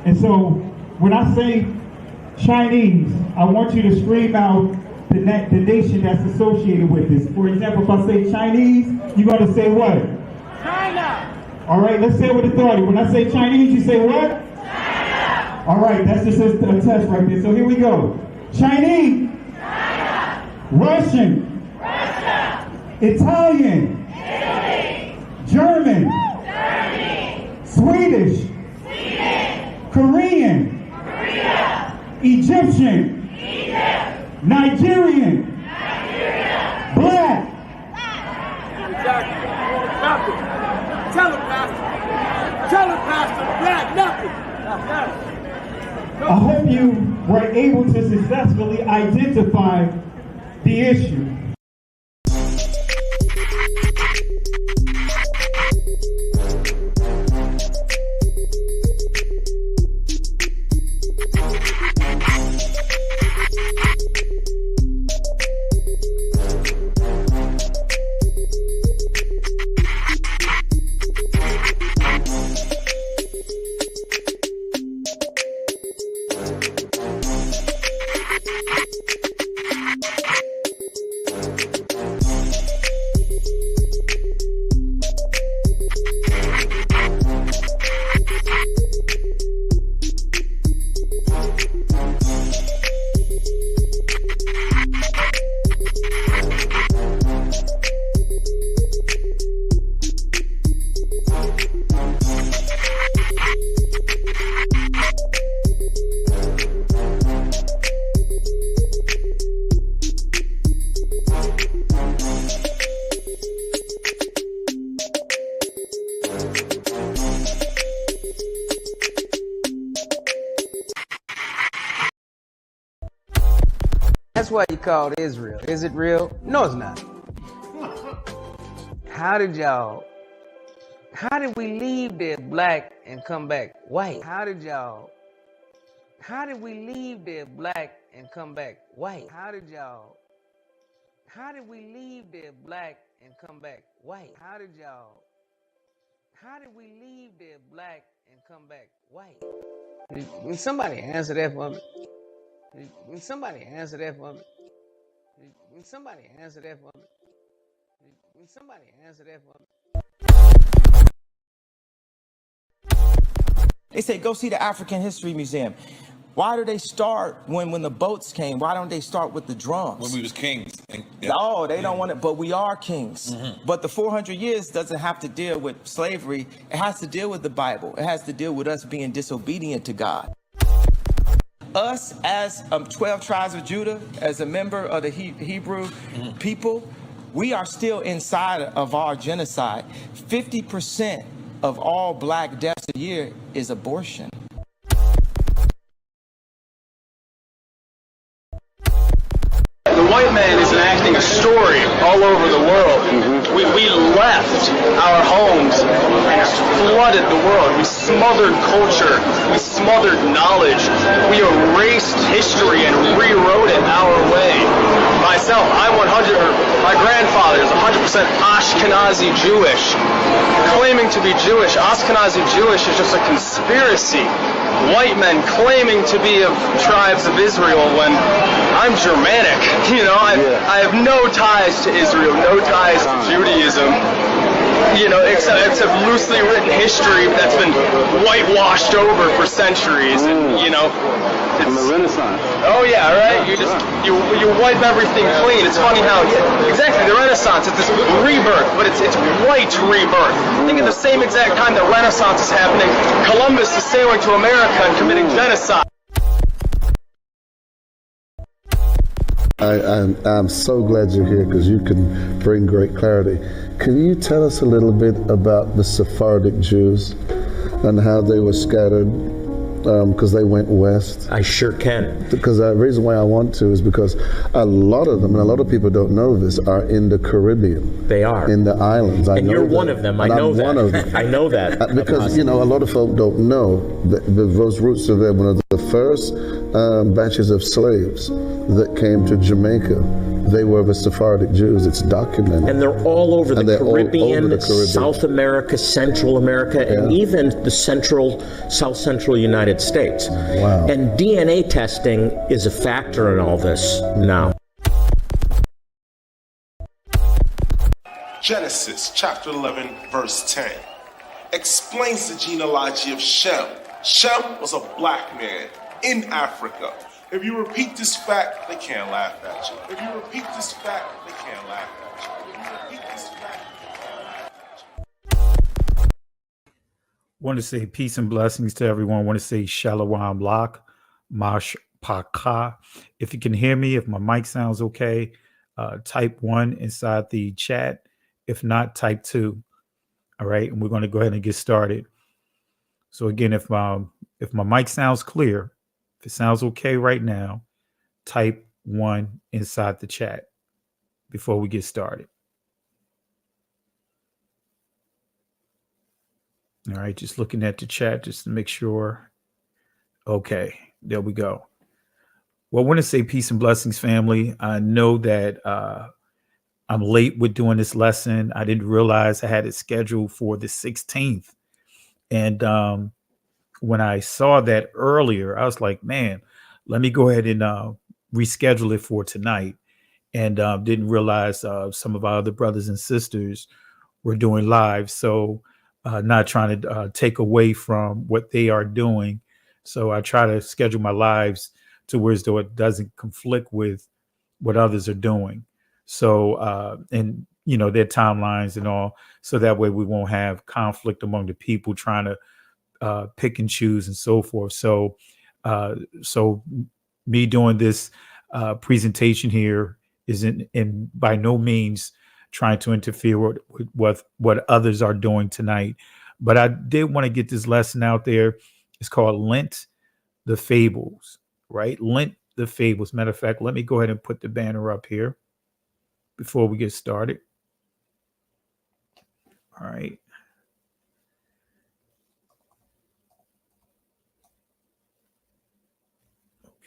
And so when I say Chinese, I want you to scream out the nation that's associated with this. For example, if I say Chinese, you're going to say what? China. All right, let's say it with authority. When I say Chinese, you say what? China. All right, that's just a test right there. So here we go. Chinese. China. Russian. Russia. Italian. Italy. German. Germany. Swedish. Sweden. Korean. Korea. Egyptian. Egypt. Nigerian. Nigeria. Black. Exactly. Nothing. Tell him, Pastor. Tell him, Pastor. Black, nothing. I hope you were able to successfully identify the issue. That's why you called Israel. Is it real? No, it's not. How did we leave there black and come back white? How did we leave there black and come back white? How did we leave there black and come back white? How did we leave there black and come back white? Can somebody answer that for me? Can somebody answer that for me? Can somebody answer that for me? Can somebody answer that for me? They say, go see the African History Museum. Why do they start when the boats came? Why don't they start with the drums? When we was kings. Oh, they don't want it, but we are kings. Mm-hmm. But the 400 years doesn't have to deal with slavery. It has to deal with the Bible. It has to deal with us being disobedient to God. Us as 12 tribes of Judah, as a member of the Hebrew people, we are still inside of our genocide. 50% of all black deaths a year is abortion. The white man is enacting a story all over the world. We left our homes and flooded the world. We smothered culture. We smothered knowledge. We erased history and rewrote it our way. Myself, my grandfather is 100% Ashkenazi Jewish. Claiming to be Jewish, Ashkenazi Jewish is just a conspiracy. White men claiming to be of tribes of Israel when I'm Germanic. You know, I have no ties to Israel, no ties to Judaism. You know, except loosely written history that's been whitewashed over for centuries. And, you know, from the Renaissance. Oh yeah, right. You wipe everything clean. It's funny how exactly the Renaissance. It's this rebirth, but it's white rebirth. I think at the same exact time the Renaissance is happening, Columbus is sailing to America and committing genocide. I'm so glad you're here because you can bring great clarity. Can you tell us a little bit about the Sephardic Jews and how they were scattered because they went west? I sure can. Because the reason why I want to is because a lot of them, and a lot of people don't know this, are in the Caribbean. They are. In the islands. And you're one of them. I know that. I'm one of them. I know that. Because, you know, a lot of folk don't know that those roots are there. One of the first batches of slaves that came to Jamaica, they were the Sephardic Jews. It's documented. And they're all over the Caribbean, over the Caribbean, South America, Central America, and even the South Central United States. Wow. And DNA testing is a factor in all this now. Genesis chapter 11, verse 10 explains the genealogy of Shem. Shem was a black man in Africa. If you repeat this fact, they can't laugh at you. If you repeat this fact, they can't laugh at you. If you repeat this fact, they can't laugh at you. Want to say peace and blessings to everyone. Want to say Shalom Lak, Mash Paka. If you can hear me, if my mic sounds okay, type 1 inside the chat. If not, type 2. All right, and we're going to go ahead and get started. So again, if my mic sounds clear, if it sounds okay right now, type 1 inside the chat before we get started. All right, just looking at the chat just to make sure. Okay, there we go. Well, I want to say peace and blessings, family. I know that I'm late with doing this lesson. I didn't realize I had it scheduled for the 16th. And when I saw that earlier, I was like, man, let me go ahead and reschedule it for tonight. And didn't realize some of our other brothers and sisters were doing live. So not trying to take away from what they are doing. So I try to schedule my lives to where as though it doesn't conflict with what others are doing. So, and, you know, their timelines and all. So that way we won't have conflict among the people trying to pick and choose and so forth. So, so me doing this presentation here isn't in by no means trying to interfere with what others are doing tonight. But I did want to get this lesson out there. It's called Lent, the Fables, right? Lent, the Fables. Matter of fact, let me go ahead and put the banner up here before we get started. All right.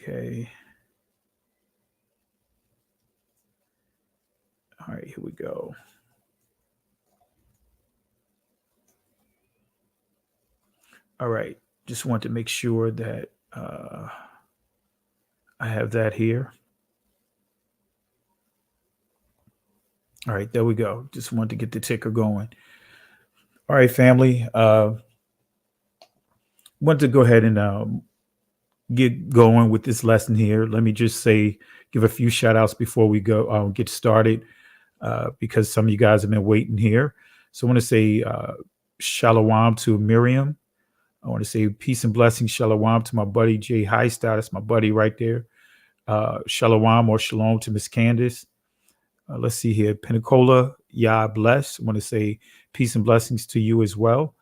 Okay. All right, here we go. All right, just want to make sure that I have that here. All right, there we go. Just want to get the ticker going. All right, family. Want to go ahead and get going with this lesson here. Let me just say, give a few shout outs before we go get started, because some of you guys have been waiting here. So I want to say shalom to Miriam. I want to say peace and blessings, shalom to my buddy Jay Highstyle. That's my buddy right there. Shalom or shalom to Miss Candace. Let's see here. Pensacola, Yah bless. I want to say peace and blessings to you as well.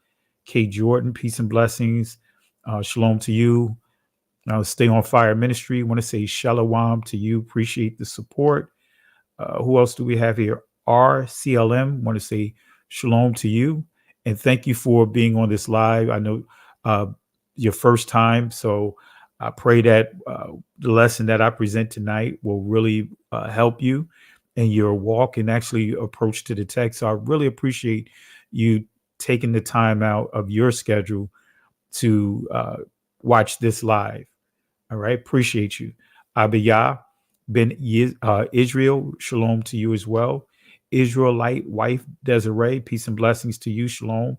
Kay Jordan, peace and blessings. Shalom to you. Stay on Fire Ministry. I want to say shalom to you. Appreciate the support. Who else do we have here? RCLM. I want to say shalom to you. And thank you for being on this live. I know your first time. So I pray that the lesson that I present tonight will really help you in your walk and actually approach to the text. So I really appreciate you taking the time out of your schedule to watch this live. All right. Appreciate you. Abiyah Ben Israel. Shalom to you as well. Israelite wife Desiree. Peace and blessings to you. Shalom.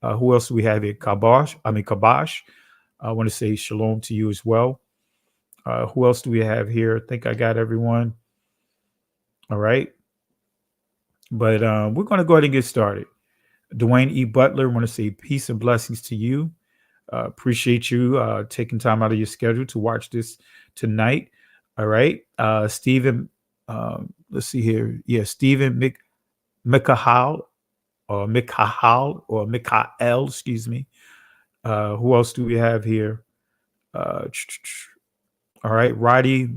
Who else do we have here? Kabash. I want to say shalom to you as well. Who else do we have here? I think I got everyone. All right. But we're going to go ahead and get started. Dwayne E. Butler, I want to say peace and blessings to you. Appreciate you taking time out of your schedule to watch this tonight. All right. Stephen, let's see here. Yeah, Stephen Mikhail, excuse me. Who else do we have here? All right, Roddy,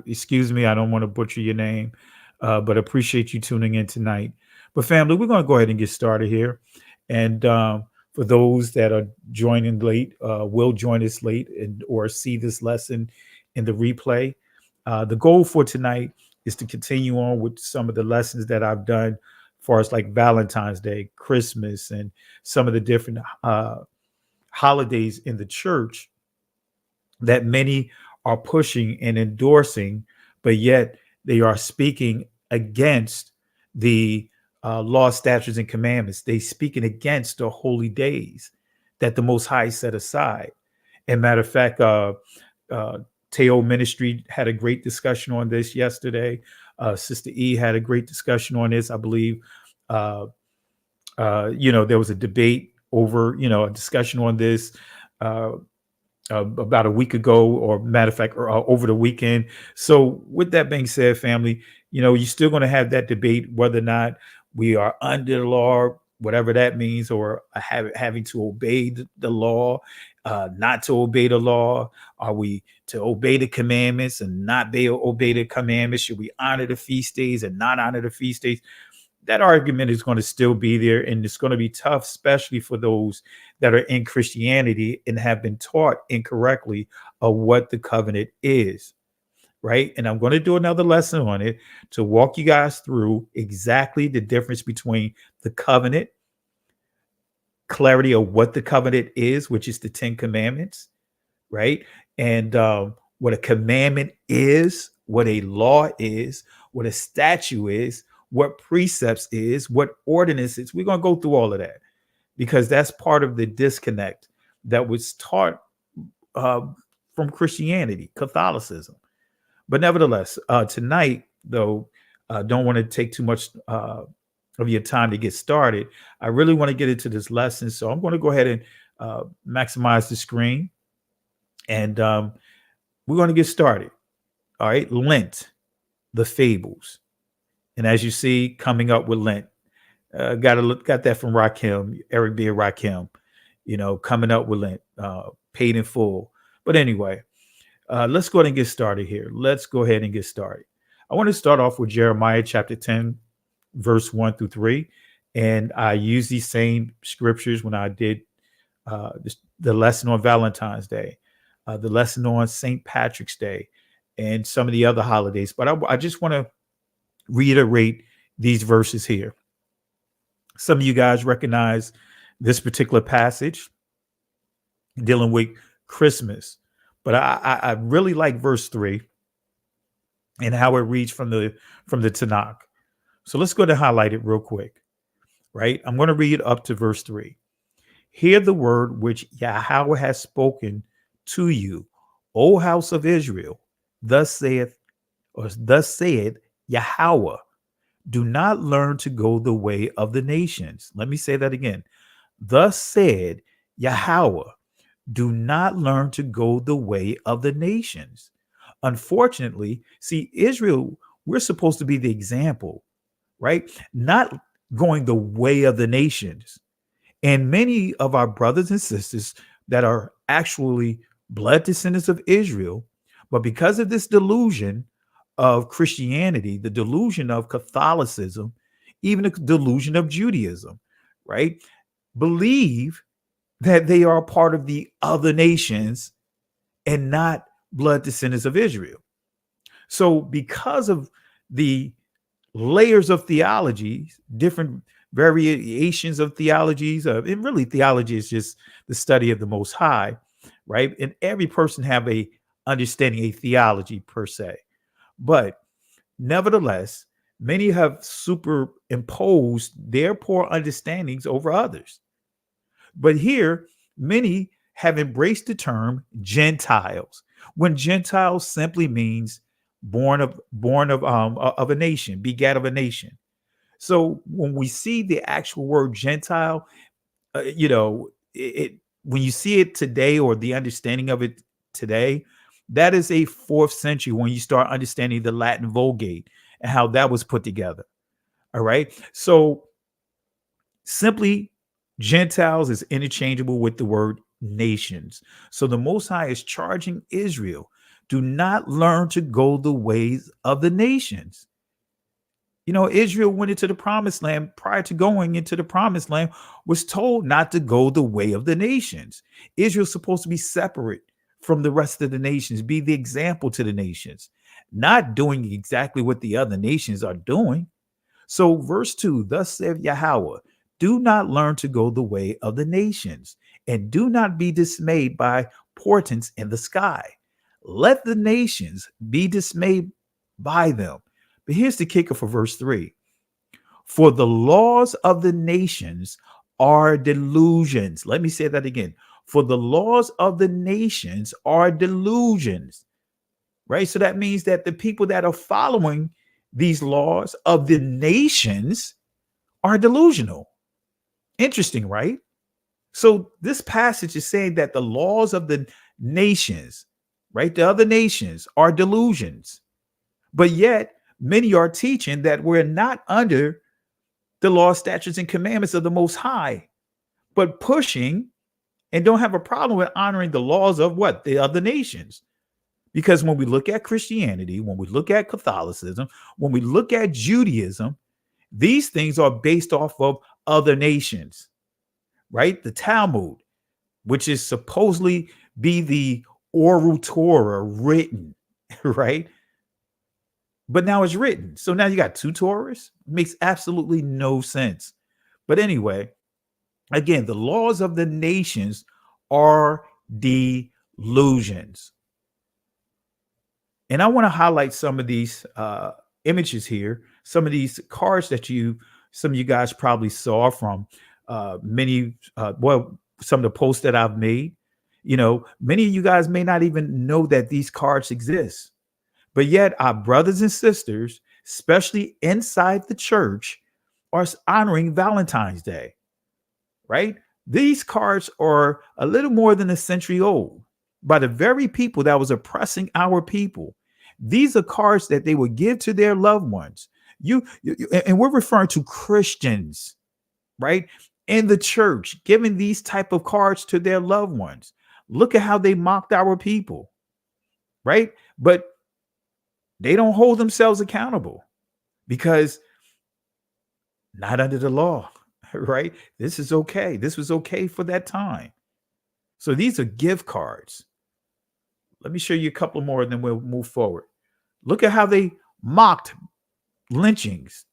excuse me, I don't want to butcher your name, but appreciate you tuning in tonight. But family, we're going to go ahead and get started here. And for those that are joining late, will join us late or see this lesson in the replay. The goal for tonight is to continue on with some of the lessons that I've done, as far as like Valentine's Day, Christmas, and some of the different holidays in the church that many are pushing and endorsing, but yet they are speaking against the law, statutes, and commandments. They speaking against the holy days that the Most High set aside. And matter of fact, Teo Ministry had a great discussion on this yesterday. Sister E had a great discussion on this. I believe, there was a debate over, a discussion on this about a week ago, or matter of fact, over the weekend. So with that being said, family, you're still going to have that debate whether or not we are under the law, whatever that means, or having to obey the law, not to obey the law. Are we to obey the commandments and not obey the commandments? Should we honor the feast days and not honor the feast days? That argument is going to still be there, and it's going to be tough, especially for those that are in Christianity and have been taught incorrectly of what the covenant is, right? And I'm going to do another lesson on it to walk you guys through exactly the difference between the covenant, clarity of what the covenant is, which is the 10 commandments, right? And what a commandment is, what a law is, what a statute is, what precepts is, what ordinance is. We're going to go through all of that because that's part of the disconnect that was taught from Christianity, Catholicism. But nevertheless, tonight, though, don't want to take too much of your time to get started. I really want to get into this lesson. So I'm going to go ahead and maximize the screen. And we're going to get started. All right. Lent, the fables. And as you see, coming up with Lent, got that from Rakim, Eric B. and Rakim, coming up with Lent, paid in full. But anyway, let's go ahead and get started here. Let's go ahead and get started. I want to start off with Jeremiah chapter 10, verse 1 through 3. And I use these same scriptures when I did the lesson on Valentine's Day, the lesson on St. Patrick's Day, and some of the other holidays. But I just want to reiterate these verses here. Some of you guys recognize this particular passage dealing with Christmas, but I really like verse 3 and how it reads from the Tanakh. So let's go to highlight it real quick, right? I'm going to read up to verse 3. Hear the word which Yahweh has spoken to you, O house of Israel. Thus saith Yahweh, do not learn to go the way of the nations. Let me say that again. Thus said Yahweh, do not learn to go the way of the nations. Unfortunately, see, Israel, we're supposed to be the example, right? Not going the way of the nations. And many of our brothers and sisters that are actually blood descendants of Israel, but because of this delusion of Christianity, the delusion of Catholicism, even the delusion of Judaism, right? Believe that they are part of the other nations and not blood descendants of Israel. So because of the layers of theologies, different variations of theologies, and really theology is just the study of the Most High, right? And every person have a understanding, a theology per se. But nevertheless, many have superimposed their poor understandings over others. But here, many have embraced the term Gentiles, when Gentiles simply means born of a nation, begat of a nation. So when we see the actual word Gentile, when you see it today, or the understanding of it today, that is a 4th century when you start understanding the Latin Vulgate and how that was put together. All right. So simply Gentiles is interchangeable with the word nations. So the Most High is charging Israel, do not learn to go the ways of the nations. Israel went into the promised land. Prior to going into the promised land, was told not to go the way of the nations. Israel's supposed to be separate from the rest of the nations, be the example to the nations. not doing exactly what the other nations are doing. So, verse 2, thus saith Yahweh, do not learn to go the way of the nations, and do not be dismayed by portents in the sky. Let the nations be dismayed by them. But here's the kicker for verse 3. For the laws of the nations are delusions. Let me say that again. For the laws of the nations are delusions, right? So that means that the people that are following these laws of the nations are delusional. Interesting, right? So this passage is saying that the laws of the nations, right, the other nations are delusions. But yet many are teaching that we're not under the law, statutes, and commandments of the Most High, but pushing and don't have a problem with honoring the laws of what? The other nations. Because when we look at Christianity, when we look at Catholicism, when we look at Judaism, these things are based off of other nations, right? The Talmud, which is supposedly be the oral Torah written, right? But now it's written. So now you got two Torahs. Makes absolutely no sense. But anyway, again, the laws of the nations are delusions. And I want to highlight some of these images here, some of these cards that some of you guys probably saw from some of the posts that I've made. You know, many of you guys may not even know that these cards exist. But yet our brothers and sisters, especially inside the church, are honoring Valentine's Day, right? These cards are a little more than a century old by the very people that was oppressing our people. These are cards that they would give to their loved ones. And we're referring to Christians, right? In the church, giving these type of cards to their loved ones. Look at how they mocked our people, right? But they don't hold themselves accountable because not under the law, right? This is okay. This was okay for that time. So these are gift cards. Let me show you a couple more and then we'll move forward. Look at how they mocked lynchings.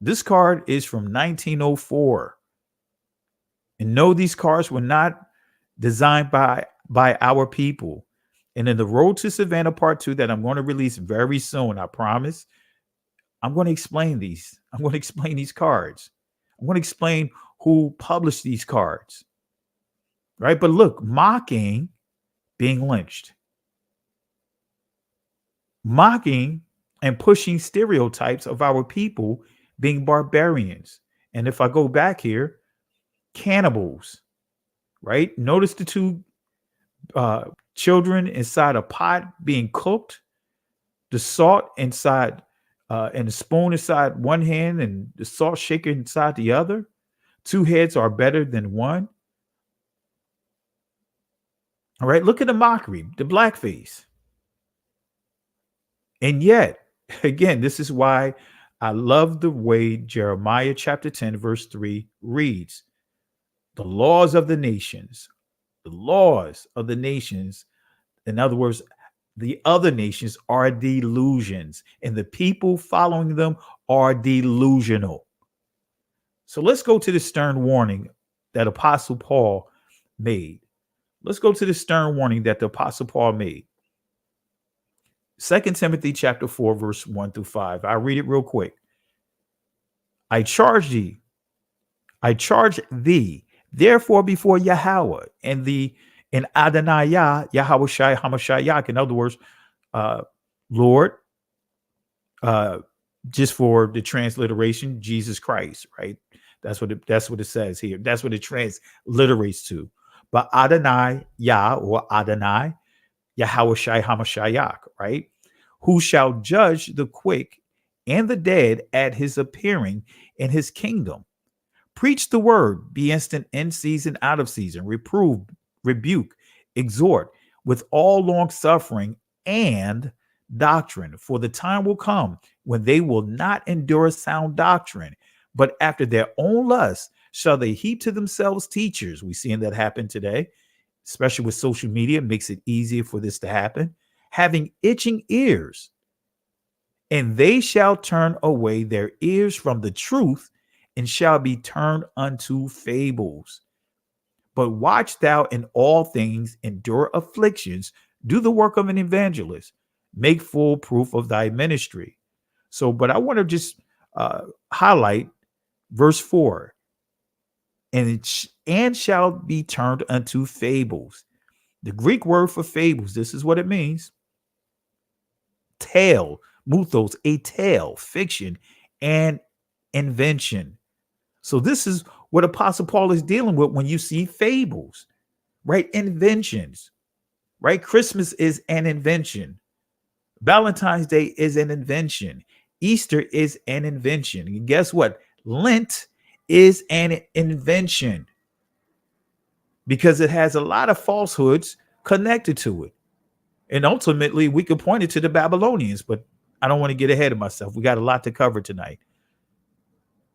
This card is from 1904. And no, these cards were not designed by our people. And in the Road to Savannah Part 2 that I'm going to release very soon, I promise, I'm going to explain these. I'm going to explain these cards. I'm going to explain who published these cards. Right? But look, mocking being lynched. Mocking and pushing stereotypes of our people being barbarians. And if I go back here, cannibals, right? Notice the two children inside a pot being cooked, the salt inside and the spoon inside one hand and the salt shaker inside the other. Two heads are better than one. All right, look at the mockery, the blackface. And yet, again, this is why I love the way Jeremiah chapter 10, verse 3 reads. The laws of the nations, in other words, the other nations are delusions, and the people following them are delusional. So let's go to the stern warning that Apostle Paul made. Let's go to the stern warning that the Apostle Paul made. 2 Timothy chapter 4, verse 1 through 5. I'll read it real quick. I charge thee, therefore, before Yahweh and Adonai Yahweh Shai Hamashiach, in other words, Lord, just for the transliteration, Jesus Christ, right? That's what it says here. That's what it transliterates to. But Adonai Yah or Adonai Yahweh Shai Hamashiach, right? Who shall judge the quick and the dead at his appearing in his kingdom. Preach the word, be instant in season, out of season, reprove, rebuke, exhort with all long suffering and doctrine. For the time will come when they will not endure sound doctrine, but after their own lusts shall they heap to themselves teachers. We're seeing that happen today, especially with social media. It makes it easier for this to happen. Having itching ears, And they shall turn away their ears from the truth and shall be turned unto fables. But watch thou in all things, endure afflictions, do the work of an evangelist, make full proof of thy ministry. So, but I want to just highlight verse 4. And shall be turned unto fables. The Greek word for fables, this is what it means. Tale, muthos, a tale, fiction, and invention. So this is what Apostle Paul is dealing with when you see fables, right? Inventions, right? Christmas is an invention. Valentine's Day is an invention. Easter is an invention. And guess what? Lent is an invention because it has a lot of falsehoods connected to it. And ultimately, we could point it to the Babylonians, but I don't want to get ahead of myself. We got a lot to cover tonight.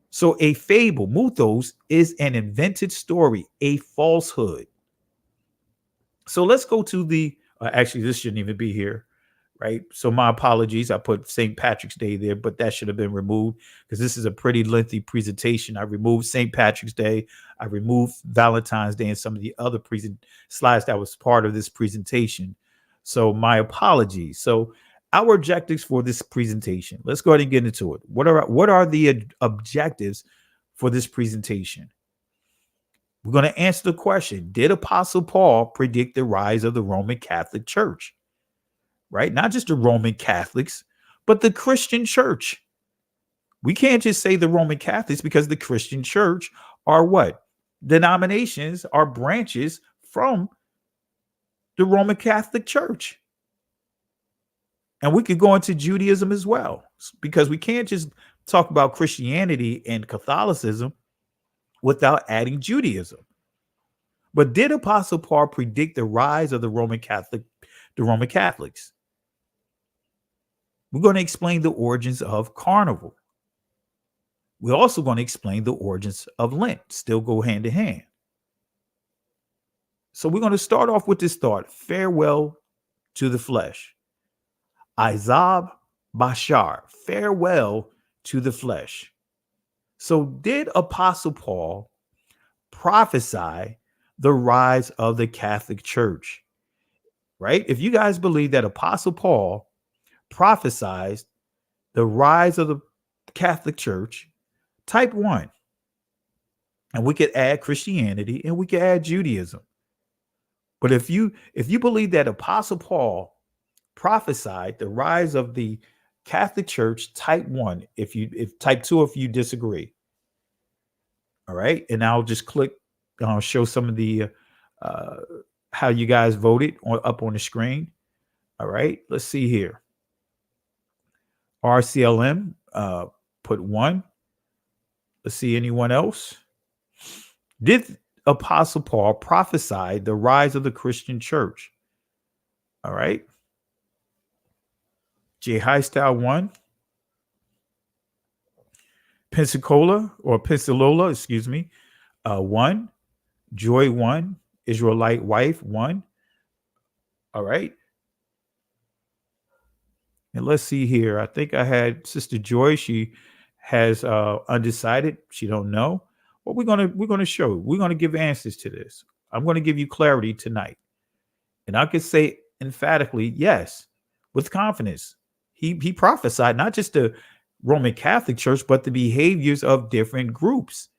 So a fable, muthos, is an invented story, a falsehood. So let's go to the, actually, this shouldn't even be here, right? So my apologies. I put St. Patrick's Day there, but that should have been removed because this is a pretty lengthy presentation. I removed St. Patrick's Day. I removed Valentine's Day and some of the other slides that was part of this presentation. So my apologies. So our objectives for this presentation, let's go ahead and get into it. What are the objectives for this presentation? We're going to answer the question, did Apostle Paul predict the rise of the Roman Catholic Church? Right? Not just the Roman Catholics, but the Christian church. We can't just say the Roman Catholics because the Christian church are what? Denominations are branches from the Roman Catholic Church. And we could go into Judaism as well, because we can't just talk about Christianity and Catholicism without adding Judaism. But did Apostle Paul predict the rise of the Roman Catholics? We're going to explain the origins of Carnival. We're also going to explain the origins of Lent, still go hand in hand. So we're going to start off with this thought, farewell to the flesh. Izab Bashar, farewell to the flesh. So did Apostle Paul prophesy the rise of the Catholic Church? Right? If you guys believe that Apostle Paul prophesied the rise of the Catholic Church, type 1. And we could add Christianity and we could add Judaism. But if you believe that Apostle Paul prophesied the rise of the Catholic Church, type 1. If type 2, if you disagree. All right. And I'll just click, show some of the how you guys voted up on the screen. All right. Let's see here. RCLM put 1. Let's see, anyone else? Did Apostle Paul prophesy the rise of the Christian church? All right. J High Style 1. Pensacola, 1. Joy 1. Israelite Wife 1. All right. And let's see here. I think I had Sister Joy. She has undecided. She don't know. What we're gonna show. We're gonna give answers to this. I'm going to give you clarity tonight. And I could say emphatically, yes, with confidence. He prophesied not just the Roman Catholic Church, but the behaviors of different groups,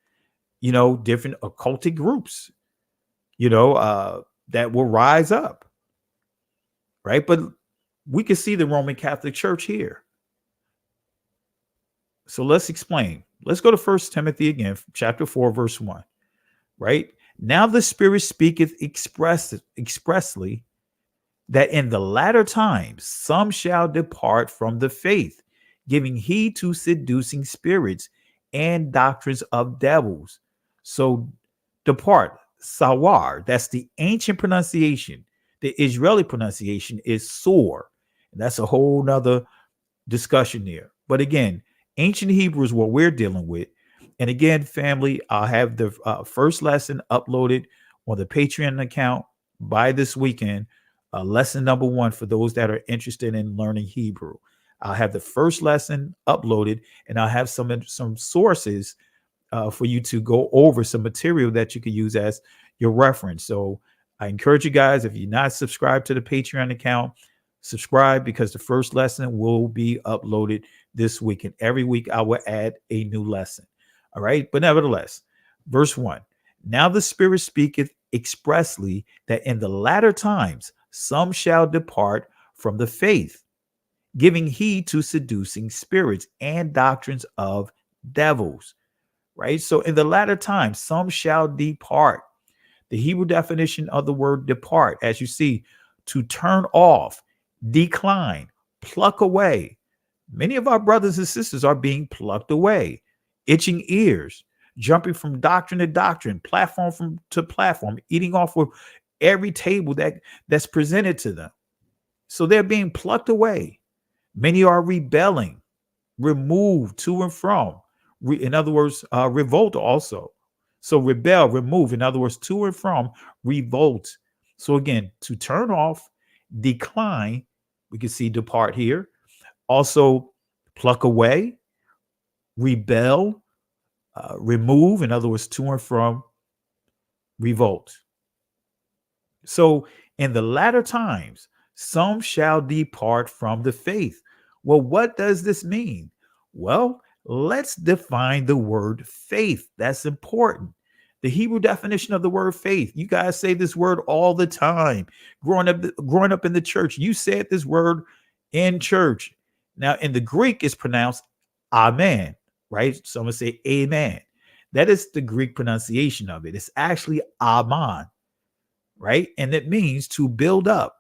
different occultic groups, that will rise up. Right. But we can see the Roman Catholic Church here. So let's explain. Let's go to 1 Timothy again, chapter 4, verse 1. Right? Now the Spirit speaketh expressly that in the latter times some shall depart from the faith, giving heed to seducing spirits and doctrines of devils. So depart, sawar, that's the ancient pronunciation. The Israeli pronunciation is soar. And that's a whole nother discussion there. But again, ancient Hebrew is what we're dealing with. And again, family, I'll have the first lesson uploaded on the Patreon account by this weekend. Lesson number 1 for those that are interested in learning Hebrew. I'll have the first lesson uploaded, and I'll have some sources for you to go over some material that you could use as your reference. So I encourage you guys, if you're not subscribed to the Patreon account, subscribe, because the first lesson will be uploaded this week. And every week I will add a new lesson. All right. But nevertheless, verse 1. Now the Spirit speaketh expressly that in the latter times some shall depart from the faith, giving heed to seducing spirits and doctrines of devils. Right? So in the latter times, some shall depart. The Hebrew definition of the word depart, as you see, to turn off, decline, pluck away. Many of our brothers and sisters are being plucked away, itching ears, jumping from doctrine to doctrine, platform to platform, eating off of every table that's presented to them. So they're being plucked away. Many are rebelling, removed to and from. In other words, revolt also. So rebel, remove. In other words, to and from, revolt. So again, to turn off, decline. We can see depart here. Also, pluck away, rebel, remove. In other words, to and from, revolt. So in the latter times, some shall depart from the faith. Well, what does this mean? Well, let's define the word faith. That's important. The Hebrew definition of the word faith. You guys say this word all the time. Growing up in the church, you said this word in church. Now, in the Greek, it's pronounced amen, right? Someone say amen. That is the Greek pronunciation of it. It's actually aman, right? And it means to build up,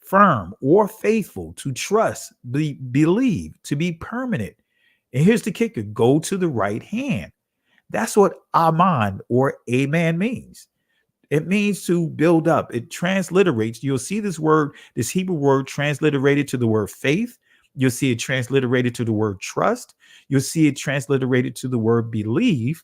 firm or faithful, to trust, believe, to be permanent. And here's the kicker: go to the right hand. That's what aman or amen means. It means to build up. It transliterates. You'll see this word, this Hebrew word, transliterated to the word faith. You'll see it transliterated to the word trust. You'll see it transliterated to the word believe.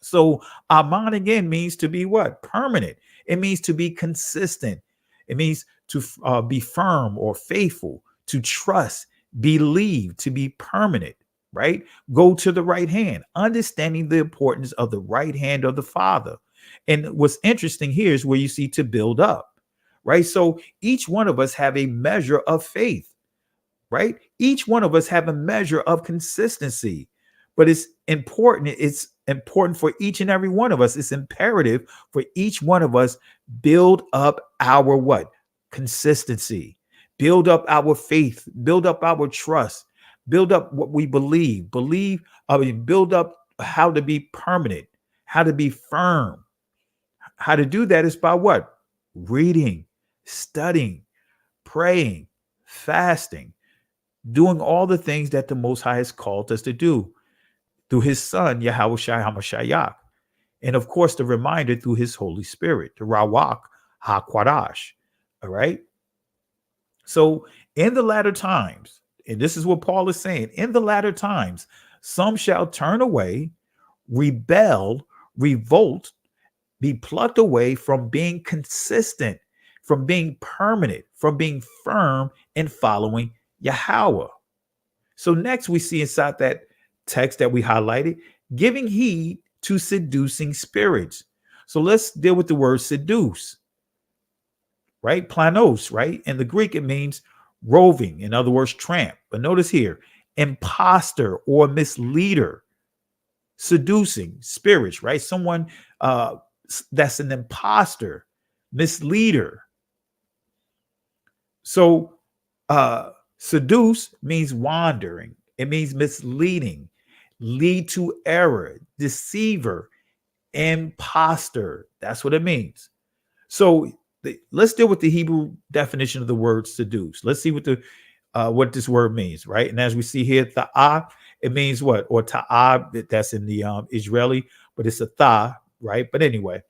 So aman again means to be what? Permanent. It means to be consistent. It means to be firm or faithful, to trust, believe, to be permanent, right? Go to the right hand, understanding the importance of the right hand of the Father. And what's interesting here is where you see to build up, right? So each one of us have a measure of faith, right? Each one of us have a measure of consistency, but it's important. It's important for each and every one of us. It's imperative for each one of us build up our what? Consistency, build up our faith, build up our trust, build up what we believe, build up how to be permanent, how to be firm. How to do that is by what? Reading, studying, praying, fasting, doing all the things that the Most High has called us to do through his son, Yahweh Shai HaMashiach. And of course, the reminder through his Holy Spirit, the Rawak HaQuadash. All right. So in the latter times, and this is what Paul is saying, in the latter times, some shall turn away, rebel, revolt, be plucked away from being consistent, from being permanent, from being firm in following Yahweh. So next we see inside that text that we highlighted, giving heed to seducing spirits. So let's deal with the word seduce, right? Planos, right? In the Greek, it means roving, in other words, tramp. But notice here, imposter or misleader, seducing spirits, right? Someone that's an imposter, misleader. So seduce means wandering. It means misleading, lead to error, deceiver, imposter. That's what it means. So let's deal with the Hebrew definition of the word seduce. Let's see what this word means, right? And as we see here, ta'ah, it means what? Or ta'ah, that's in the Israeli, but it's a tha, right? But anyway,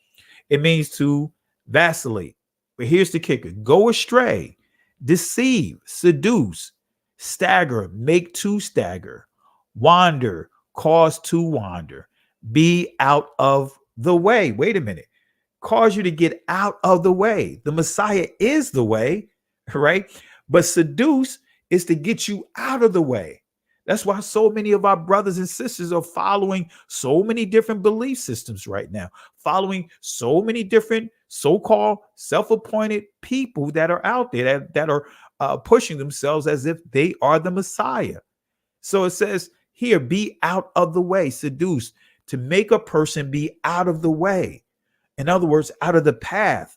it means to vacillate. But here's the kicker: go astray, deceive, seduce, stagger, make to stagger, wander, cause to wander, be out of the way. Wait a minute. Cause you to get out of the way. The Messiah is the way, right? But seduce is to get you out of the way. That's why so many of our brothers and sisters are following so many different belief systems right now, following so many different so-called self-appointed people that are out there that are pushing themselves as if they are the Messiah. So it says here, be out of the way, seduced, to make a person be out of the way. In other words, out of the path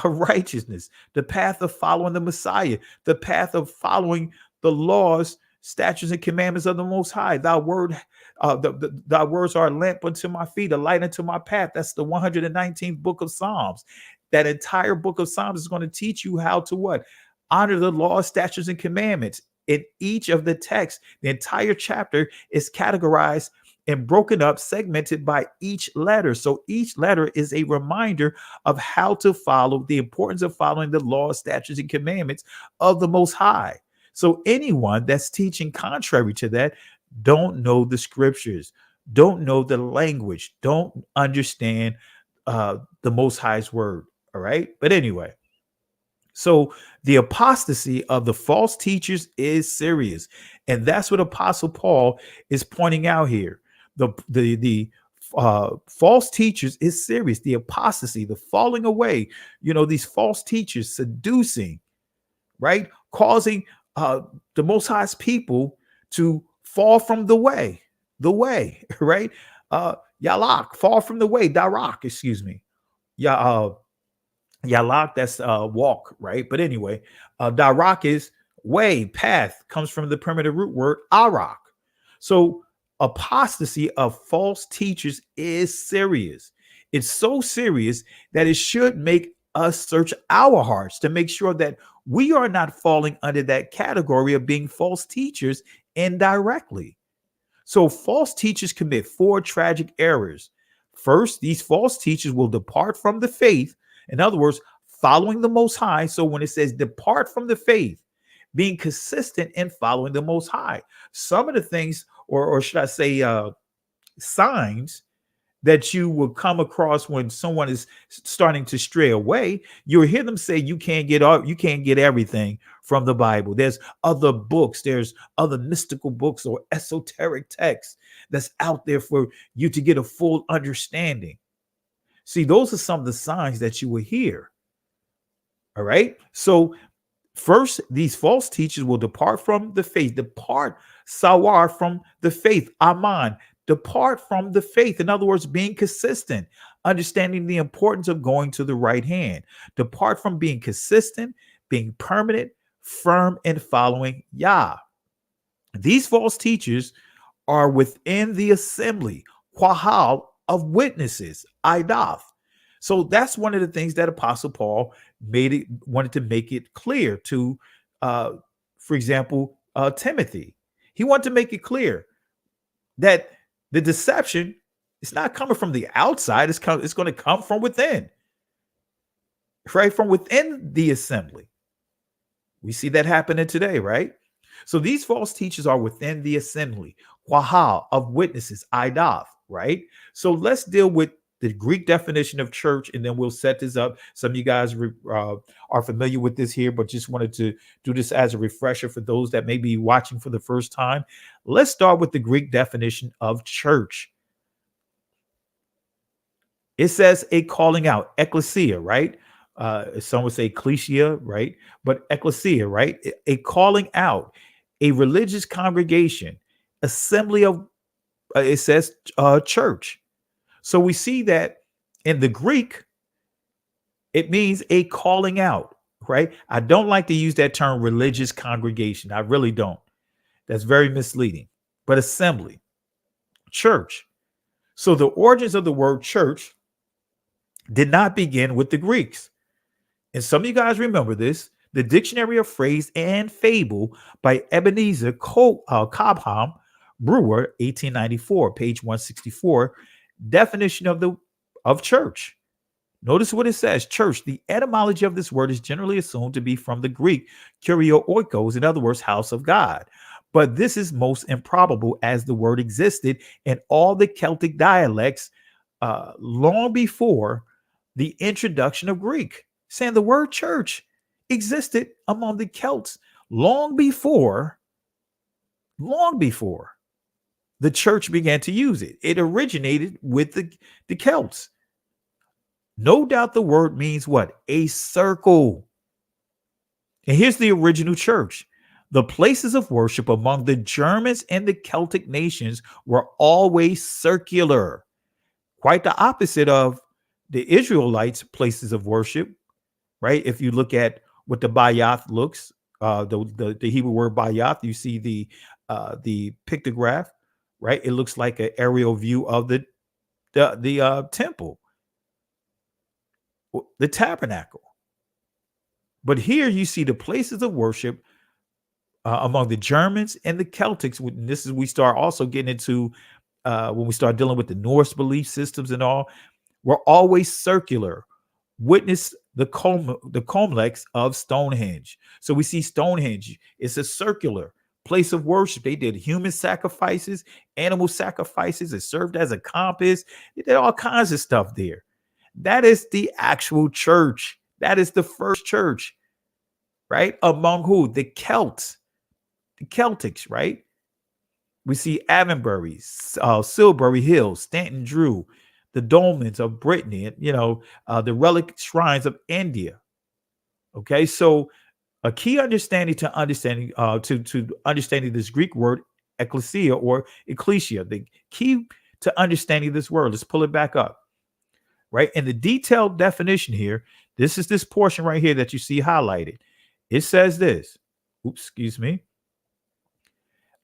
of righteousness, the path of following the Messiah, the path of following the laws, statutes, and commandments of the Most High. Thy words are a lamp unto my feet, a light unto my path. That's the 119th book of Psalms. That entire book of Psalms is going to teach you how to what? Honor the law, statutes, and commandments. In each of the texts, the entire chapter is categorized and broken up, segmented by each letter. So each letter is a reminder of how to follow, the importance of following the law, statutes, and commandments of the Most High. So anyone that's teaching contrary to that don't know the scriptures, don't know the language, don't understand the Most High's word. All right. But anyway, so the apostasy of the false teachers is serious. And that's what Apostle Paul is pointing out here. The false teachers is serious. The apostasy, the falling away, these false teachers seducing, right? Causing the Most High's people to fall from the way, right? Yalak, fall from the way, Darak, excuse me. Yalak, that's walk, right? But anyway, Darak is way, path, comes from the primitive root word Arak. So apostasy of false teachers is serious. It's so serious that it should make us search our hearts to make sure that we are not falling under that category of being false teachers indirectly. So false teachers commit 4 tragic errors. First, these false teachers will depart from the faith. In other words, following the Most High. So when it says depart from the faith, being consistent in following the Most High. Some of the things, or should I say, signs that you will come across when someone is starting to stray away, you'll hear them say you can't get everything from the Bible. There's other books, there's other mystical books or esoteric texts that's out there for you to get a full understanding. See, those are some of the signs that you will hear. All right. So first, these false teachers will depart from the faith. Depart, sawar, from the faith. Aman, depart from the faith. In other words, being consistent, understanding the importance of going to the right hand. Depart from being consistent, being permanent, firm, and following Yah. These false teachers are within the assembly, quahal, of witnesses, idaf. So that's one of the things that Apostle Paul wanted to make it clear to, for example, Timothy. He wanted to make it clear that the deception is not coming from the outside. It's going to come from within, right? From within the assembly. We see that happening today, right? So these false teachers are within the assembly, quahal, of witnesses, idaf, right? So let's deal with the Greek definition of church, and then we'll set this up. Some of you guys are familiar with this here, but just wanted to do this as a refresher for those that may be watching for the first time. Let's start with the Greek definition of church. It says a calling out, ecclesia, right? Some would say ecclesia, right? But ecclesia, right? A calling out, a religious congregation, assembly of, it says church. So we see that in the Greek, it means a calling out, right? I don't like to use that term religious congregation. I really don't. That's very misleading. But assembly, church. So the origins of the word church did not begin with the Greeks. And some of you guys remember this. The Dictionary of Phrase and Fable by Ebenezer Cobham Brewer, 1894, page 164. Definition of church. Notice what it says. Church. The etymology of this word is generally assumed to be from the Greek kurio oikos, in other words, house of God. But this is most improbable, as the word existed in all the Celtic dialects long before the introduction of Greek. Saying the word church existed among the Celts long before the church began to use it. It originated with the Celts. No doubt the word means what? A circle. And here's the original church. The places of worship among the Germans and the Celtic nations were always circular, quite the opposite of the Israelites' places of worship, right? If you look at what the Bayath looks, the Hebrew word Bayath, you see the pictograph, right? It looks like an aerial view of the temple, the tabernacle. But here you see the places of worship among the Germans and the Celtics. This is we start also getting into when we start dealing with the Norse belief systems and all. We're always circular. Witness the complex of Stonehenge. So we see Stonehenge. It's a circular place of worship. They did human sacrifices, animal sacrifices. It served as a compass. They did all kinds of stuff there. That is the actual church. That is the first church, right? Among who? The Celts, the Celtics, right? We see Avonbury, Silbury Hills, Stanton Drew, the dolmens of Brittany, the relic shrines of India. Okay, so a key understanding to understanding this Greek word ecclesia or ecclesia. The key to understanding this word. Let's pull it back up. Right, and the detailed definition here. This is this portion right here that you see highlighted. It says this. Oops, excuse me.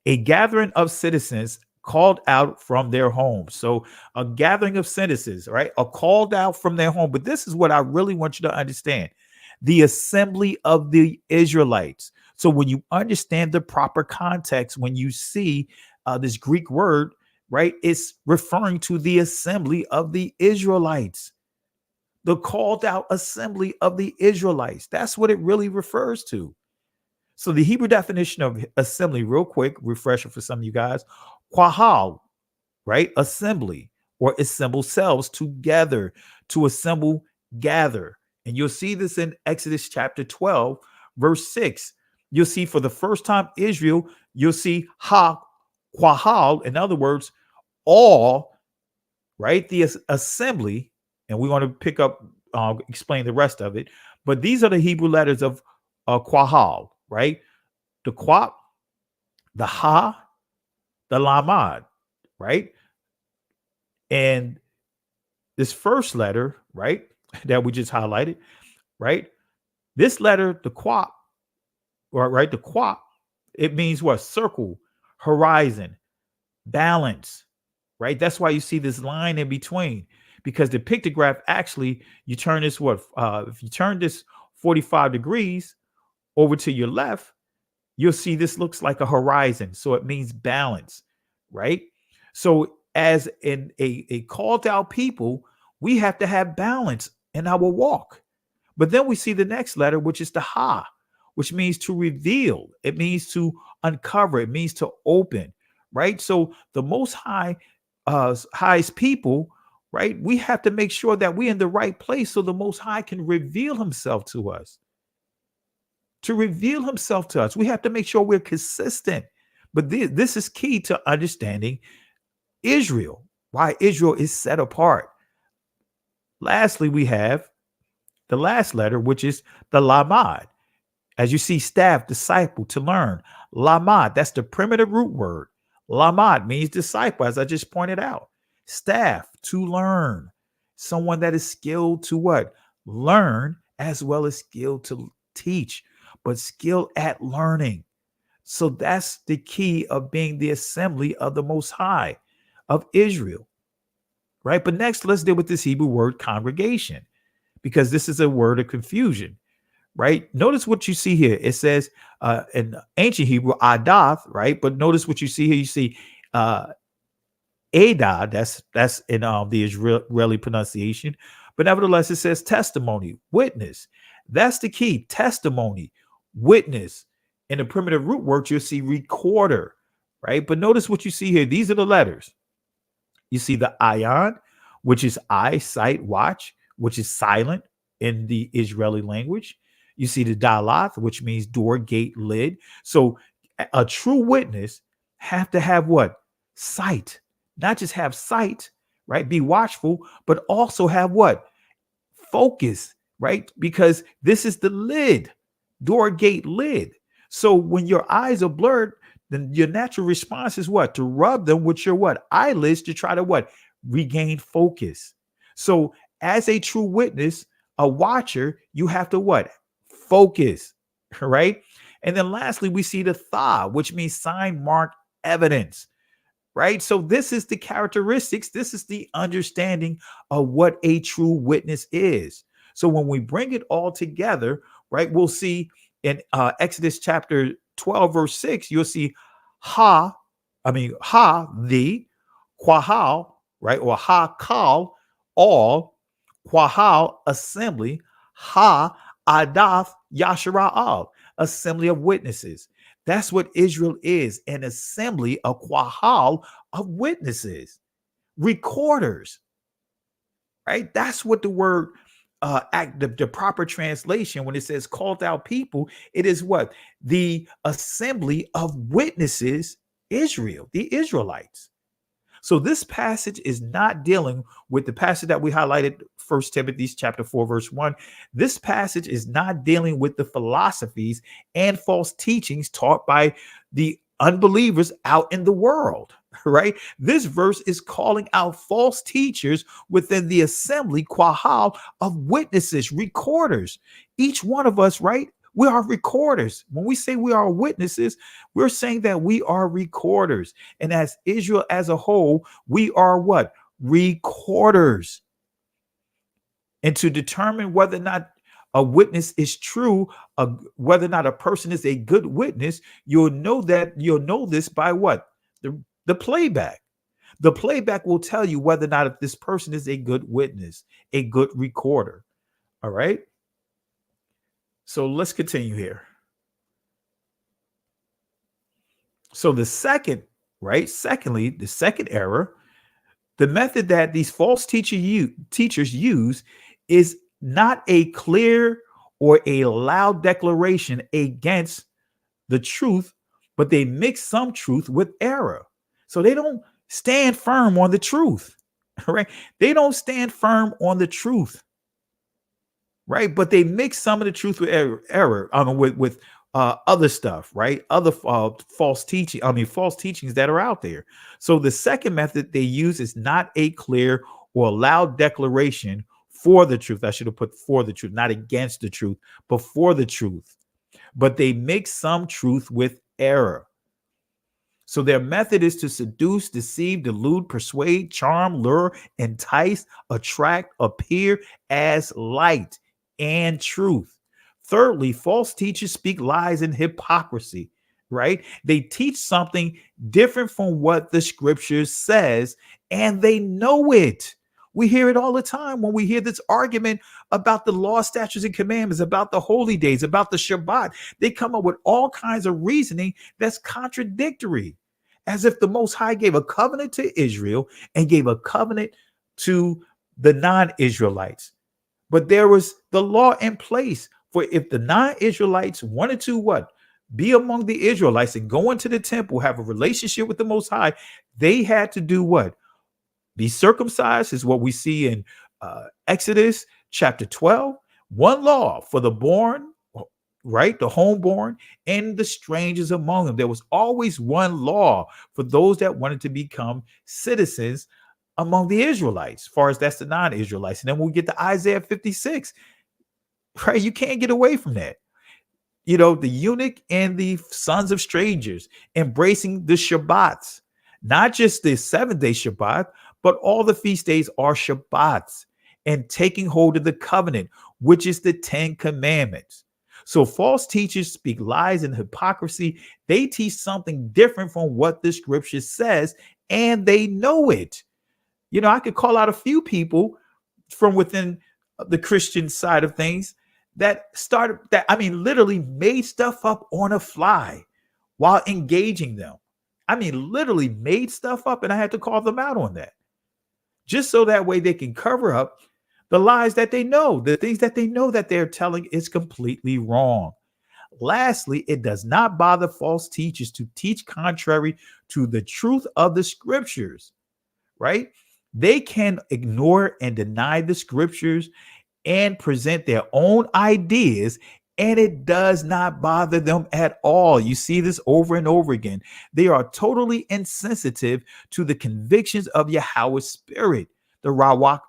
A gathering of citizens called out from their homes. So a gathering of citizens, right, are called out from their home. But this is what I really want you to understand. The assembly of the Israelites. So when you understand the proper context, when you see this Greek word, right, it's referring to the assembly of the Israelites. The called out assembly of the Israelites. That's what it really refers to. So the Hebrew definition of assembly, real quick, refresher for some of you guys, quahal, right? Assembly or assemble selves together, to assemble, gather. And you'll see this in Exodus chapter 12, verse 6. You'll see for the first time Israel, you'll see quahal, in other words, all, right? The assembly, and we want to pick up, explain the rest of it. But these are the Hebrew letters of quahal, right? The quap, the ha, the lamad, right? And this first letter, right, that we just highlighted, right? This letter, the quap, right? The quap, it means what? Circle, horizon, balance, right? That's why you see this line in between, because the pictograph actually, you turn this if you turn this 45 degrees over to your left, you'll see this looks like a horizon. So it means balance, right? So as in a called out people, we have to have balance in our walk. But then we see the next letter, which is the ha, which means to reveal. It means to uncover. It means to open, right? So the Most High, highest people, right? We have to make sure that we're in the right place so the Most High can reveal himself to us. To reveal himself to us, we have to make sure we're consistent. But this is key to understanding Israel, why Israel is set apart. Lastly, we have the last letter, which is the lamad. As you see, staff, disciple, to learn. Lamad, that's the primitive root word. Lamad means disciple, as I just pointed out. Staff, to learn. Someone that is skilled to what? Learn, as well as skilled to teach, but skilled at learning. So that's the key of being the assembly of the Most High of Israel, right? But next, let's deal with this Hebrew word congregation, because this is a word of confusion, right? Notice what you see here. It says in ancient Hebrew, adath, right? But notice what you see here. You see Adah, that's in the Israeli pronunciation. But nevertheless, it says testimony, witness. That's the key. Testimony, witness. In the primitive root word, you'll see recorder, right? But notice what you see here. These are the letters. You see the ayan, which is eye, sight, watch, which is silent in the Israeli language. You see the dalath, which means door, gate, lid. So a true witness have to have what? Sight. Not just have sight, right? Be watchful, but also have what? Focus, right? Because this is the lid, door, gate, lid. So when your eyes are blurred, then your natural response is what? To rub them with your what? Eyelids to try to what? Regain focus. So as a true witness, a watcher, you have to what? Focus, right? And then lastly, we see the tha, which means sign, mark, evidence, right? So this is the characteristics. This is the understanding of what a true witness is. So when we bring it all together, right, we'll see in Exodus chapter 12, verse 6, you'll see ha, the, quahal, right, or ha kal, all, quahal, assembly, ha adath yashara'al, assembly of witnesses. That's what Israel is, an assembly, a quahal of witnesses, recorders, right? That's what the word the proper translation, when it says called out people, it is what? The assembly of witnesses, Israel, the Israelites. So this passage is not dealing with the passage that we highlighted, 1 Timothy chapter 4, verse 1. This passage is not dealing with the philosophies and false teachings taught by the unbelievers out in the world, right? This verse is calling out false teachers within the assembly, quahal, of witnesses, recorders. Each one of us, right? We are recorders. When we say we are witnesses, we're saying that we are recorders. And as Israel as a whole, we are what? Recorders. And to determine whether or not a witness is true, whether or not a person is a good witness, you'll know this by what? The playback. The playback will tell you whether or not if this person is a good witness, a good recorder. All right. So let's continue here. So the second, right? Secondly, the second error, the method that these false teachers use is not a clear or a loud declaration against the truth, but they mix some truth with error. So they don't stand firm on the truth, right? They don't stand firm on the truth, right? But they mix some of the truth with error. With other stuff, right? Other false teachings that are out there. So the second method they use is not a clear or loud declaration for the truth. I should have put for the truth, not against the truth, but for the truth. But they mix some truth with error. So their method is to seduce, deceive, delude, persuade, charm, lure, entice, attract, appear as light and truth. Thirdly, false teachers speak lies and hypocrisy, right? They teach something different from what the scripture says, and they know it. We hear it all the time when we hear this argument about the law, statutes, and commandments, about the holy days, about the Shabbat. They come up with all kinds of reasoning that's contradictory, as if the Most High gave a covenant to Israel and gave a covenant to the non-Israelites. But there was the law in place for if the non-Israelites wanted to what? Be among the Israelites and go into the temple, have a relationship with the Most High, they had to do what? Be circumcised, is what we see in Exodus chapter 12. One law for the born, right? The homeborn and the strangers among them. There was always one law for those that wanted to become citizens among the Israelites, as far as that's the non-Israelites. And then when we get to Isaiah 56, right? You can't get away from that. You know, the eunuch and the sons of strangers embracing the Shabbats, not just the 7-day Shabbat, but all the feast days are Shabbats, and taking hold of the covenant, which is the 10 commandments. So false teachers speak lies and hypocrisy. They teach something different from what the scripture says, and they know it. You know, I could call out a few people from within the Christian side of things that literally made stuff up on a fly while engaging them. Literally made stuff up, and I had to call them out on that. Just so that way they can cover up The lies that they know, the things that they know that they're telling is completely wrong. Lastly, it does not bother false teachers to teach contrary to the truth of the scriptures, right? They can ignore and deny the scriptures and present their own ideas, and it does not bother them at all. You see this over and over again. They are totally insensitive to the convictions of Yahweh's spirit, the Rawak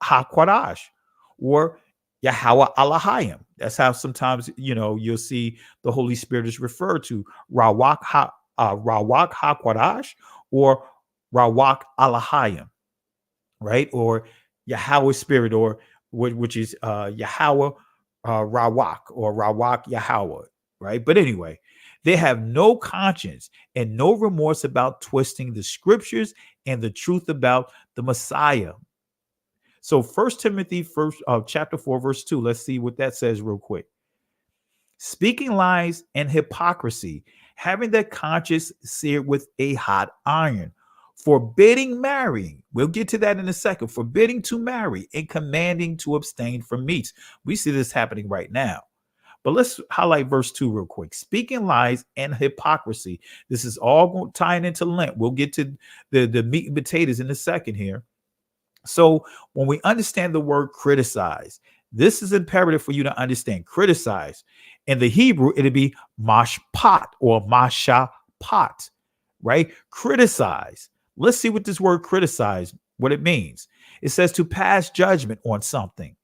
HaQuadash, or Yahweh Alahayim. That's how sometimes, you'll see the Holy Spirit is referred to, Rawak HaQuadash or Rawak Alahayim, right? Or Yahweh Spirit, or which is Yahweh Rawak, or Rawak Yahweh, right? But anyway, they have no conscience and no remorse about twisting the scriptures and the truth about the Messiah. So 1 Timothy chapter 4, verse 2, let's see what that says real quick. Speaking lies and hypocrisy, having their conscience seared with a hot iron, forbidding marrying. We'll get to that in a second. Forbidding to marry and commanding to abstain from meats. We see this happening right now. But let's highlight verse 2 real quick. Speaking lies and hypocrisy. This is all tying into Lent. We'll get to the meat and potatoes in a second here. So when we understand the word criticize, this is imperative for you to understand. Criticize. In the Hebrew, it'd be mashpat or mashapat, right? Criticize. Let's see what this word criticize, what it means. It says to pass judgment on something.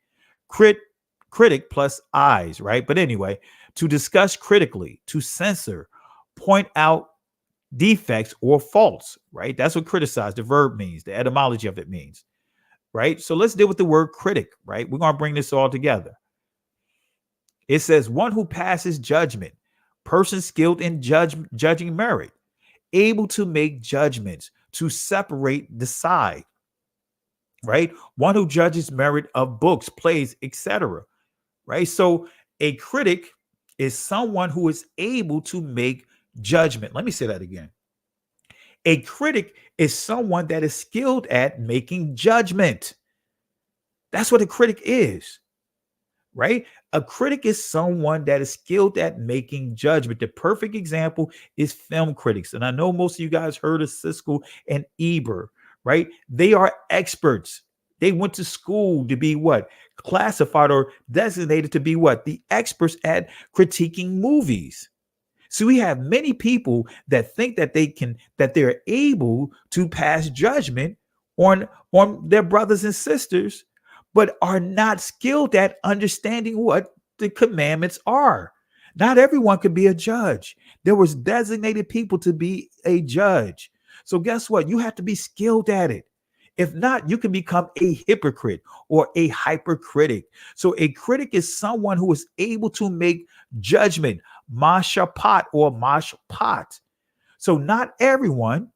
Critic plus eyes, right? But anyway, to discuss critically, to censor, point out defects or faults, right? That's what criticize, the verb means, the etymology of it means, right? So let's deal with the word critic, right? We're going to bring this all together. It says one who passes judgment, person skilled in judging merit, able to make judgments, to separate, decide, right? One who judges merit of books, plays, etc., right? So a critic is someone who is able to make judgment. Let me say that again. A critic is someone that is skilled at making judgment. That's what a critic is, right? A critic is someone that is skilled at making judgment. The perfect example is film critics. And I know most of you guys heard of Siskel and Ebert, right? They are experts. They went to school to be what? Classified or designated to be what? The experts at critiquing movies. So we have many people that think that they're able to pass judgment on their brothers and sisters, but are not skilled at understanding what the commandments are. Not everyone could be a judge. There was designated people to be a judge. So guess what? You have to be skilled at it. If not, you can become a hypocrite or a hypercritic. So a critic is someone who is able to make judgment, mashapat or mashpat. So not everyone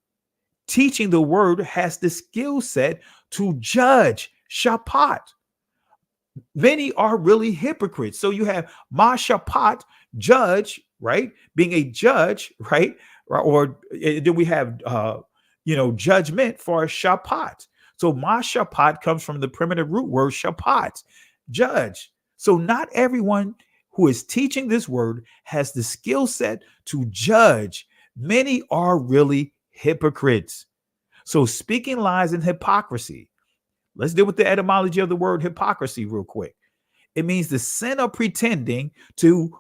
teaching the word has the skill set to judge shapat. Many are really hypocrites. So you have mashapat, judge, right? Being a judge, right? Or then we have judgment for shapat. So mashapat comes from the primitive root word shapat, judge. So not everyone who is teaching this word has the skill set to judge. Many are really hypocrites. So speaking lies and hypocrisy. Let's deal with the etymology of the word hypocrisy real quick. It means the sin of pretending to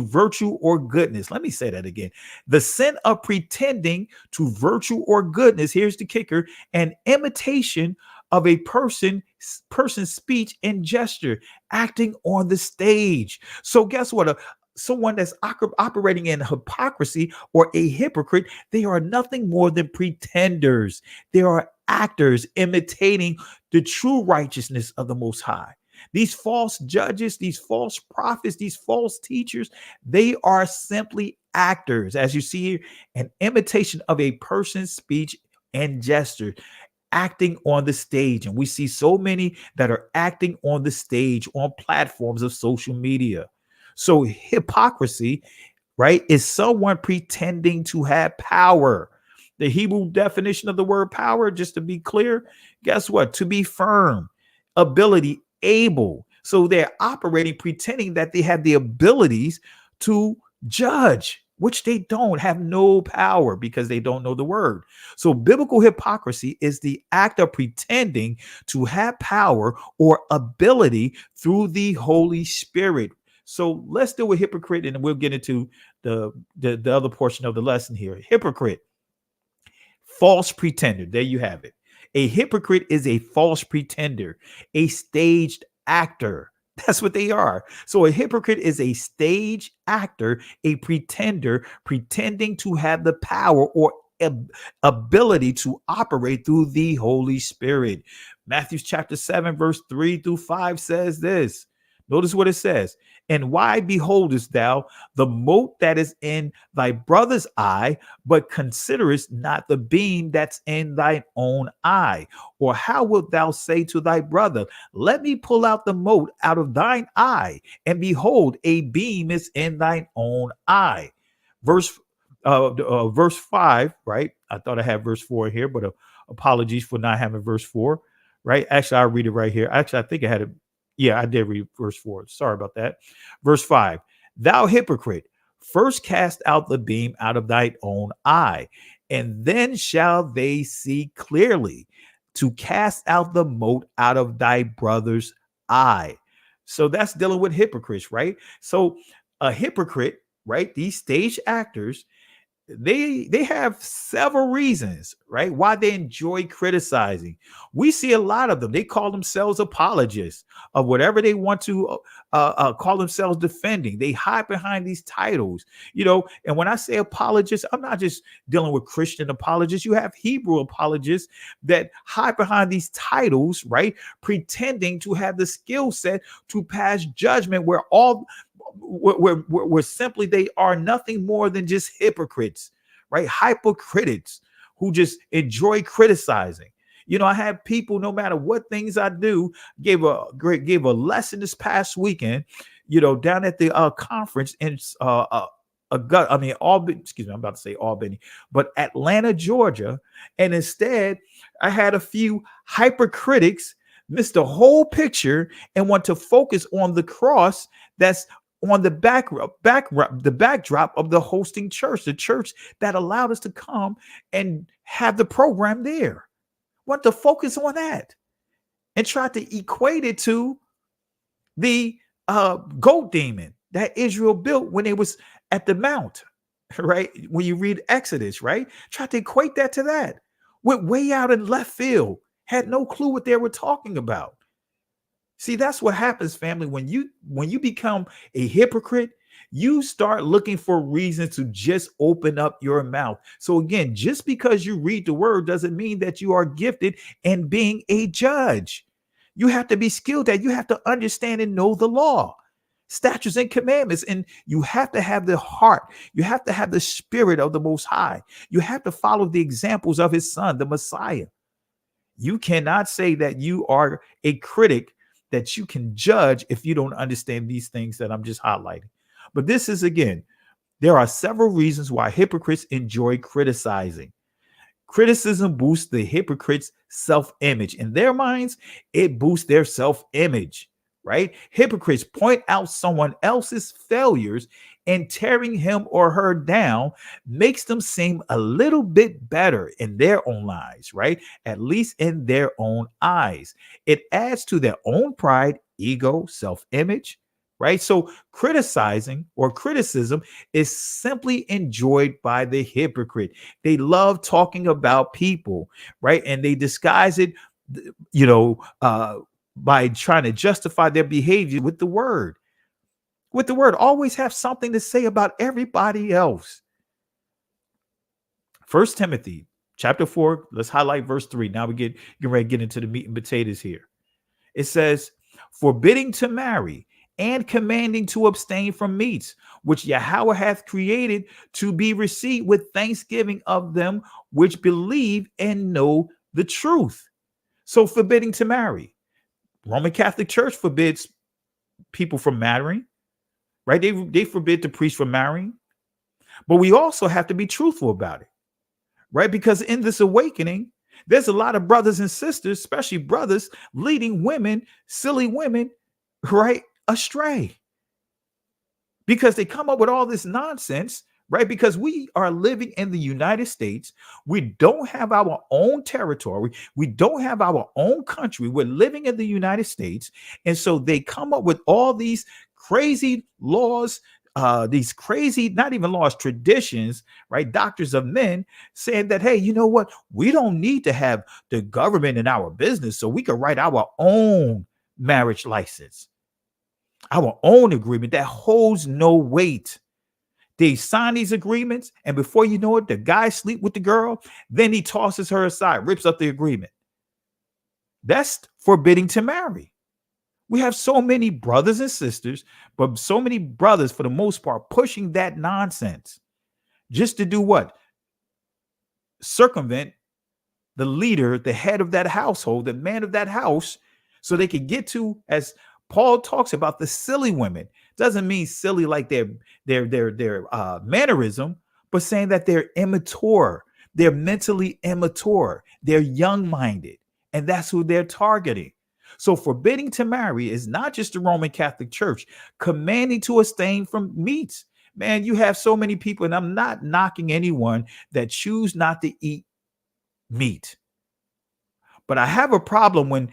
virtue or goodness. Let me say that again. The sin of pretending to virtue or goodness. Here's the kicker: an imitation of a person's speech and gesture, acting on the stage. So guess what? Someone that's operating in hypocrisy or a hypocrite, they are nothing more than pretenders. They are actors imitating the true righteousness of the Most High. These false judges, these false prophets, these false teachers, they are simply actors. As you see here, an imitation of a person's speech and gesture, acting on the stage. And we see so many that are acting on the stage on platforms of social media. So hypocrisy, right, is someone pretending to have power. The Hebrew definition of the word power, just to be clear, guess what? To be firm, ability, able. So they're operating, pretending that they have the abilities to judge, which they don't, have no power because they don't know the word. So biblical hypocrisy is the act of pretending to have power or ability through the Holy Spirit. So let's deal with hypocrite, and we'll get into the other portion of the lesson here. Hypocrite, false pretender. There you have it. A hypocrite is a false pretender, a staged actor. That's what they are. So a hypocrite is a stage actor, a pretender, pretending to have the power or ability to operate through the Holy Spirit. Matthew chapter 7, verse 3 through 5 says this. Notice what it says. And why beholdest thou the mote that is in thy brother's eye, but considerest not the beam that's in thine own eye? Or how wilt thou say to thy brother, let me pull out the mote out of thine eye, and behold, a beam is in thine own eye? Verse 5, right? I thought I had verse 4 here, but apologies for not having verse 4, right? Actually, I'll read it right here. Actually, I think I had it. Yeah, I did read verse 4. Sorry about that. Verse 5, thou hypocrite, first cast out the beam out of thine own eye, and then shall they see clearly to cast out the mote out of thy brother's eye. So that's dealing with hypocrites, right? So a hypocrite, right? These stage actors, they have several reasons, right, why they enjoy criticizing. We see a lot of them. They call themselves apologists of whatever they want to call themselves defending. They hide behind these titles, and when I say apologists, I'm not just dealing with Christian apologists. You have Hebrew apologists that hide behind these titles, right, pretending to have the skill set to pass judgment where simply they are nothing more than just hypocrites, right? Hypocrites who just enjoy criticizing. I have people, no matter what things I do, gave a lesson this past weekend, down at the conference in Albany, excuse me, I'm about to say Albany, but Atlanta, Georgia. And instead, I had a few hypercritics miss the whole picture and want to focus on the cross that's on the backdrop of the hosting church, the church that allowed us to come and have the program there. Want to focus on that and try to equate it to the goat demon that Israel built when it was at the mount, right? When you read Exodus, right? Try to equate that to that. Went way out in left field, had no clue what they were talking about. See, that's what happens, family. When you become a hypocrite, you start looking for reasons to just open up your mouth. So again, just because you read the word doesn't mean that you are gifted in being a judge. You have to be skilled at, you have to understand and know the law, statutes and commandments, and you have to have the heart. You have to have the spirit of the Most High. You have to follow the examples of his son, the Messiah. You cannot say that you are a critic, that you can judge, if you don't understand these things that I'm just highlighting. But this is, again, there are several reasons why hypocrites enjoy criticizing. Criticism boosts the hypocrite's self-image. In their minds, it boosts their self-image, right? Hypocrites point out someone else's failures, and tearing him or her down makes them seem a little bit better in their own eyes, right? At least in their own eyes. It adds to their own pride, ego, self-image, right? So criticizing or criticism is simply enjoyed by the hypocrite. They love talking about people, right? And they disguise it, by trying to justify their behavior with the word. Always have something to say about everybody else. 1 Timothy chapter 4, let's highlight verse 3. Now we get ready to get into the meat and potatoes here. It says, forbidding to marry and commanding to abstain from meats, which Yahweh hath created to be received with thanksgiving of them which believe and know the truth. So forbidding to marry. Roman Catholic Church forbids people from marrying. Right? They forbid the priest from marrying. But we also have to be truthful about it, right? Because in this awakening, There's a lot of brothers and sisters, especially brothers, leading women, silly women, right, astray because they come up with all this nonsense, right? Because we are living in the United States. We don't have our own territory. We don't have our own country. We're living in the United States. And so they come up with all these crazy laws, these crazy, not even laws, traditions, right? Doctors of men saying that, hey, you know what? We don't need to have the government in our business, so we can write our own marriage license, our own agreement that holds no weight. They sign these agreements, and before you know it, the guy sleep with the girl, then he tosses her aside, rips up the agreement. That's forbidding to marry. We have so many brothers and sisters, but so many brothers, for the most part, pushing that nonsense just to do what? Circumvent the leader, the head of that household, the man of that house, so they can get to, as Paul talks about, the silly women. Doesn't mean silly like their mannerism, but saying that they're immature, they're mentally immature, they're young-minded, and that's who they're targeting. So forbidding to marry is not just the Roman Catholic Church commanding to abstain from meats. Man, you have so many people, and I'm not knocking anyone that choose not to eat meat. But I have a problem when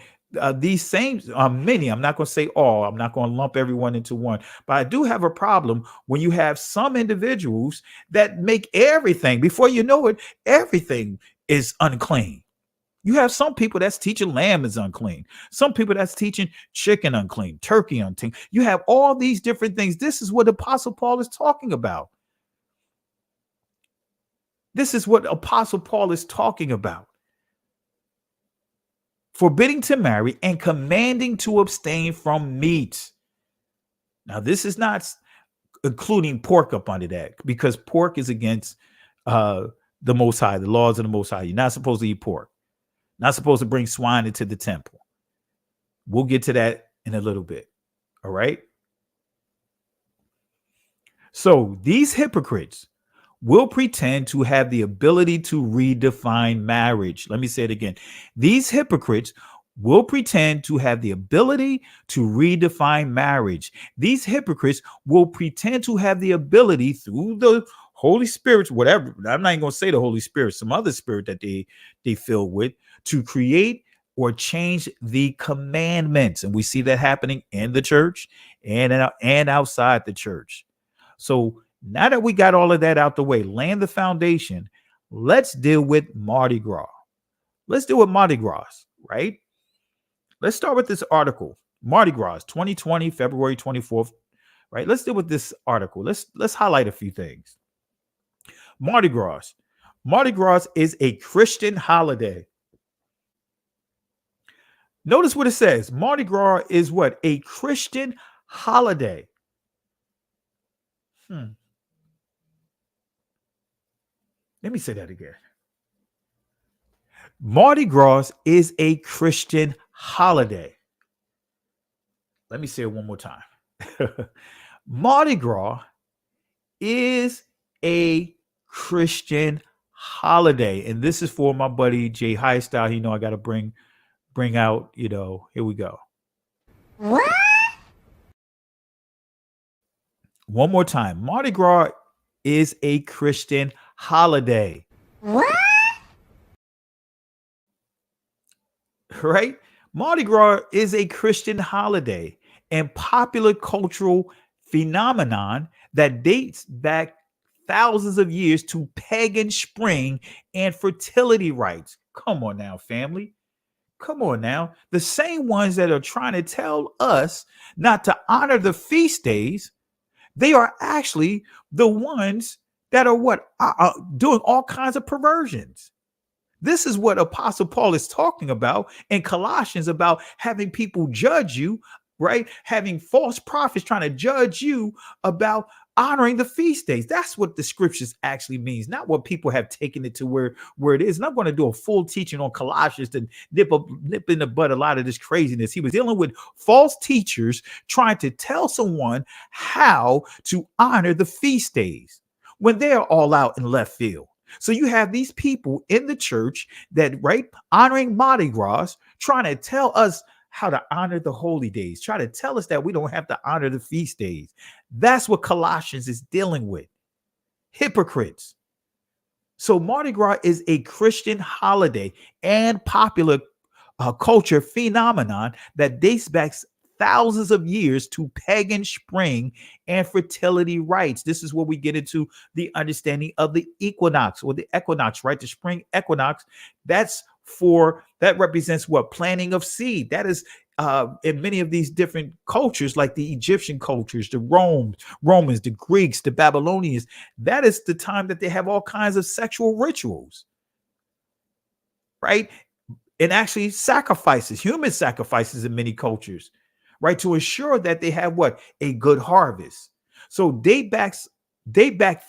these same many, I'm not going to say all, I'm not going to lump everyone into one, but I do have a problem when you have some individuals that make everything, before you know it, everything is unclean. You have some people that's teaching lamb is unclean. Some people that's teaching chicken unclean, turkey unclean. You have all these different things. This is what Apostle Paul is talking about. This is what Apostle Paul is talking about. Forbidding to marry and commanding to abstain from meat. Now, this is not including pork up under that, because pork is against the Most High, the laws of the Most High. You're not supposed to eat pork. Not supposed to bring swine into the temple. We'll get to that in a little bit. All right. So these hypocrites will pretend to have the ability to redefine marriage. Let me say it again. These hypocrites will pretend to have the ability to redefine marriage. These hypocrites will pretend to have the ability through the Holy Spirit, whatever. I'm not even going to say the Holy Spirit, some other spirit that they fill with, to create or change the commandments. And we see that happening in the church and outside the church. So now that we got all of that out the way, laying the foundation, let's deal with Mardi Gras. Let's deal with Mardi Gras, right? Let's start with this article, Mardi Gras, 2020, February 24th, right? Let's deal with this article. Let's highlight a few things. Mardi Gras. Mardi Gras is a Christian holiday. Notice what it says. Mardi Gras is what? A Christian holiday. Let me say that again. Mardi Gras is a Christian holiday. Let me say it one more time. Mardi Gras is a Christian holiday. And this is for my buddy Jay Highstyle. You know, I got to bring out, here we go. What? One more time. Mardi Gras is a Christian holiday. What? Right? Mardi Gras is a Christian holiday and popular cultural phenomenon that dates back thousands of years to pagan spring and fertility rites. Come on now, family. Come on now. The same ones that are trying to tell us not to honor the feast days, they are actually the ones that are doing all kinds of perversions. This is what Apostle Paul is talking about in Colossians, about having people judge you, right? Having false prophets trying to judge you about honoring the feast days. That's what the scriptures actually means, not what people have taken it to where it is. And I'm going to do a full teaching on Colossians to nip in the bud a lot of this craziness. He was dealing with false teachers trying to tell someone how to honor the feast days when they're all out in left field. So you have these people in the church that, right, honoring Mardi Gras, trying to tell us how to honor the holy days, try to tell us that we don't have to honor the feast days. That's what Colossians is dealing with. Hypocrites. So Mardi Gras is a Christian holiday and popular culture phenomenon that dates back thousands of years to pagan spring and fertility rites. This is where we get into the understanding of the equinox, or the equinox, right? The spring equinox. That represents what? Planting of seed. That is in many of these different cultures, like the Egyptian cultures, the Romans, the Greeks, the Babylonians. That is the time that they have all kinds of sexual rituals, right? And actually sacrifices, human sacrifices in many cultures, right? To ensure that they have what? A good harvest. So date back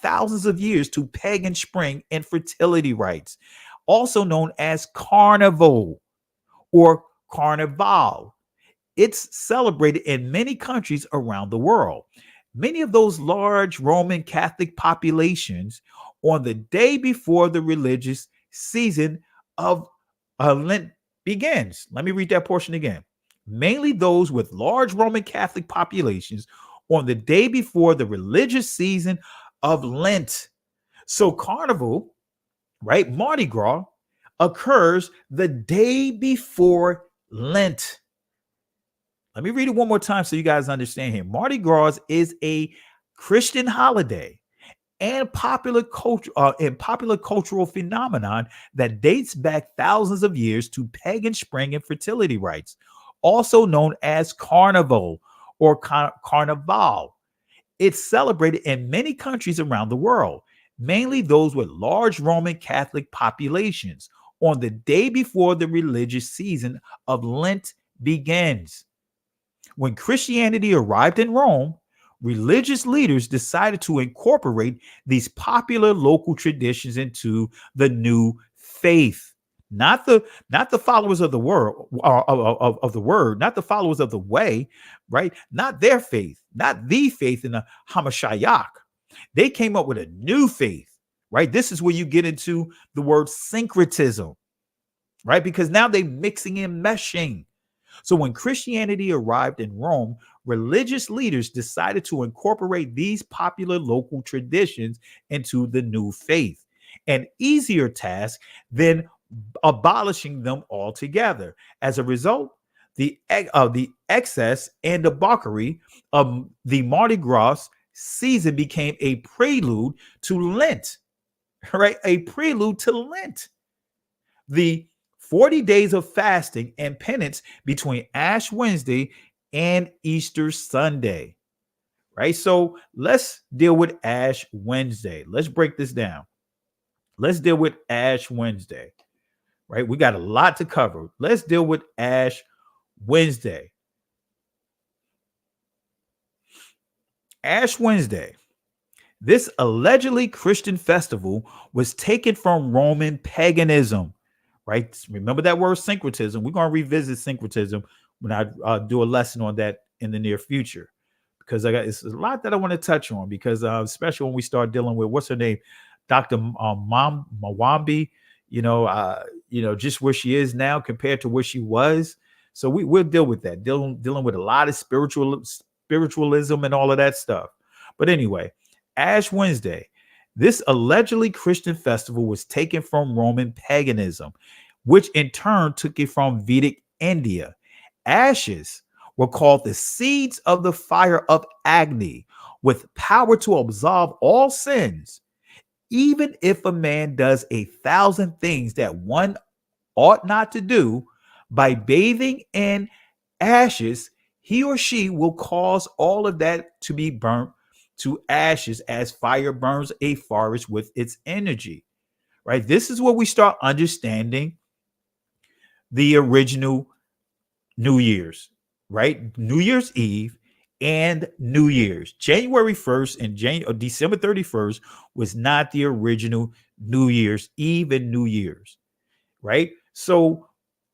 thousands of years to pagan spring and fertility rites, also known as carnival or carnival. It's celebrated in many countries around the world. Many of those large Roman Catholic populations, on the day before the religious season of Lent begins. Let me read that portion again. Mainly those with large Roman Catholic populations, on the day before the religious season of Lent. So Carnival, right, Mardi Gras, occurs the day before Lent. Let me read it one more time so you guys understand here. Mardi Gras is a Christian holiday and popular cultural phenomenon that dates back thousands of years to pagan spring and fertility rites, also known as carnival or carnival. It's celebrated in many countries around the world, mainly those with large Roman Catholic populations, on the day before the religious season of Lent begins. When Christianity arrived in Rome, religious leaders decided to incorporate these popular local traditions into the new faith. Not the followers of the world, of the word, not the followers of the way, right? Not their faith, not the faith in the Hamashiach. They came up with a new faith, right? This is where you get into the word syncretism, right? Because now they're mixing and meshing. So when Christianity arrived in Rome, religious leaders decided to incorporate these popular local traditions into the new faith. An easier task than abolishing them altogether. As a result, the excess and debauchery of the Mardi Gras season became a prelude to Lent, right? A prelude to Lent. The 40 days of fasting and penance between Ash Wednesday and Easter Sunday, right? So let's deal with Ash Wednesday. Let's break this down. Let's deal with Ash Wednesday, right? We got a lot to cover. Let's deal with Ash Wednesday. Ash Wednesday. This allegedly Christian festival was taken from Roman paganism, right? Remember that word syncretism. We're going to revisit syncretism when I do a lesson on that in the near future, because it's a lot that I want to touch on, because especially when we start dealing with, what's her name, Dr. Mwambi, just where she is now compared to where she was. So we'll deal with that, dealing with a lot of spiritualism and all of that stuff. But anyway, Ash Wednesday, this allegedly Christian festival was taken from Roman paganism, which in turn took it from Vedic India. Ashes were called the seeds of the fire of Agni, with power to absolve all sins. Even if a man does 1,000 things that one ought not to do, by bathing in ashes, he or she will cause all of that to be burnt to ashes, as fire burns a forest with its energy, right? This is where we start understanding the original New Year's, right? New Year's Eve and New Year's. January 1st and December 31st was not the original New Year's Eve and New Year's, right? So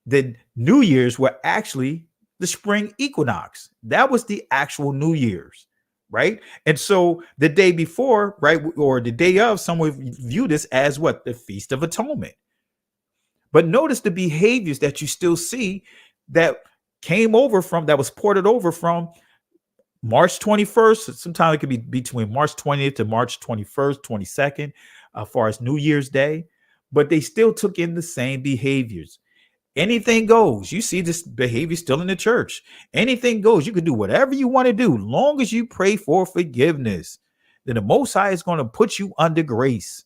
the New Year's were actually the spring equinox. That was the actual New Year's, right? And so the day before, right, or the day of, some would view this as what? The Feast of Atonement. But notice the behaviors that you still see that that was ported over from March 21st. Sometimes it could be between March 20th to March 21st, 22nd, as far as New Year's Day. But they still took in the same behaviors. Anything goes. You see this behavior still in the church. Anything goes. You can do whatever you want to do, long as you pray for forgiveness. Then the Most High is going to put you under grace.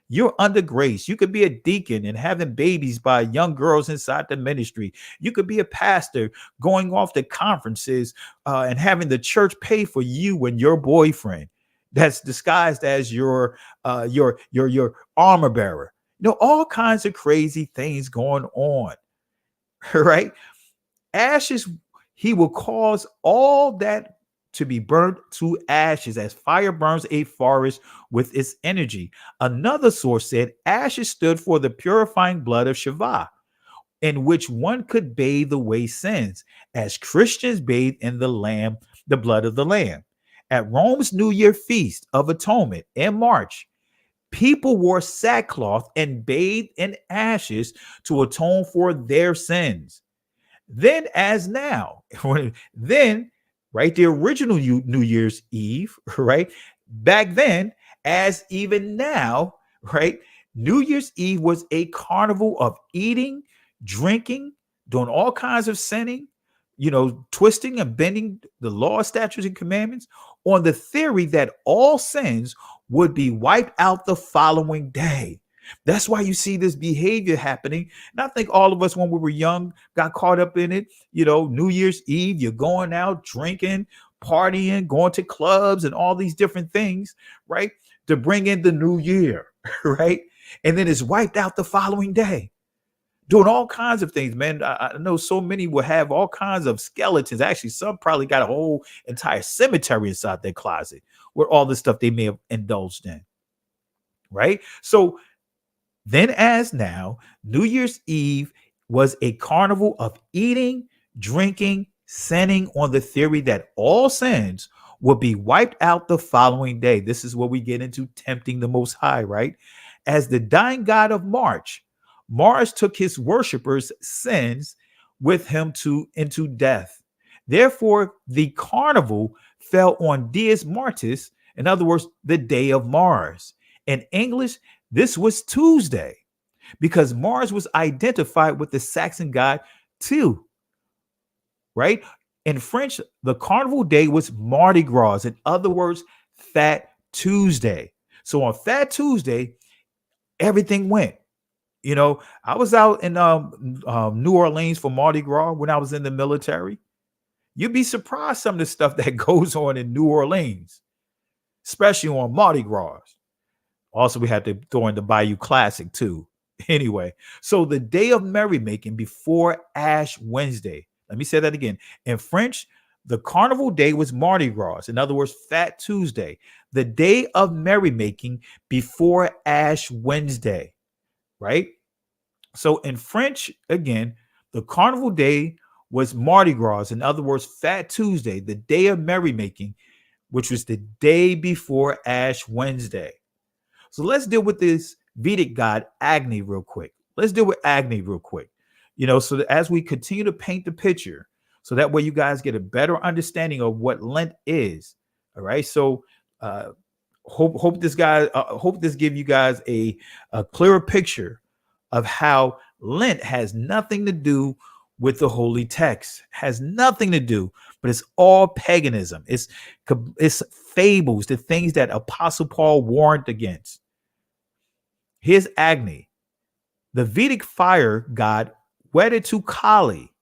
You're under grace. You could be a deacon and having babies by young girls inside the ministry. You could be a pastor going off to conferences and having the church pay for you and your boyfriend that's disguised as your armor bearer. All kinds of crazy things going on, right? Ashes, he will cause all that to be burnt to ashes as fire burns a forest with its energy. Another source said ashes stood for the purifying blood of Shiva, in which one could bathe away sins, as Christians bathe in the blood of the Lamb. At Rome's New Year Feast of Atonement in March, people wore sackcloth and bathed in ashes to atone for their sins. Then, as now, then, right, the original New Year's Eve, right, back then, as even now, right, New Year's Eve was a carnival of eating, drinking, doing all kinds of sinning, twisting and bending the law, statutes, and commandments on the theory that all sins would be wiped out the following day. That's why you see this behavior happening. And I think all of us, when we were young, got caught up in it. New Year's Eve, you're going out drinking, partying, going to clubs and all these different things, right? To bring in the new year, right? And then it's wiped out the following day. Doing all kinds of things, man. I know so many will have all kinds of skeletons. Actually, some probably got a whole entire cemetery inside their closet with all the stuff they may have indulged in, right? So then, as now, New Year's Eve was a carnival of eating, drinking, sinning on the theory that all sins would be wiped out the following day. This is where we get into tempting the Most High, right? As the dying god of March, Mars took his worshippers' sins with him into death. Therefore, the carnival fell on Dies Martis, in other words, the day of Mars. In English, this was Tuesday, because Mars was identified with the Saxon god Tu, right? In French, the carnival day was Mardi Gras. In other words, Fat Tuesday. So on Fat Tuesday, everything went. I was out in New Orleans for Mardi Gras when I was in the military. You'd be surprised some of the stuff that goes on in New Orleans, especially on Mardi Gras. Also, we had to throw in the Bayou Classic too. Anyway, so the day of merrymaking before Ash Wednesday. Let me say that again. In French, the carnival day was Mardi Gras. In other words, Fat Tuesday. The day of merrymaking before Ash Wednesday. Right? So in French, again, the carnival day was Mardi Gras. In other words, Fat Tuesday, the day of merrymaking, which was the day before Ash Wednesday. So let's deal with this Vedic god Agni real quick. So that as we continue to paint the picture, so that way you guys get a better understanding of what Lent is. All right. So hope this give you guys a clearer picture of how Lent has nothing to do with the holy text, has nothing to do, but it's all paganism. It's fables, the things that Apostle Paul warned against. Here's Agni, the Vedic fire god wedded to Kali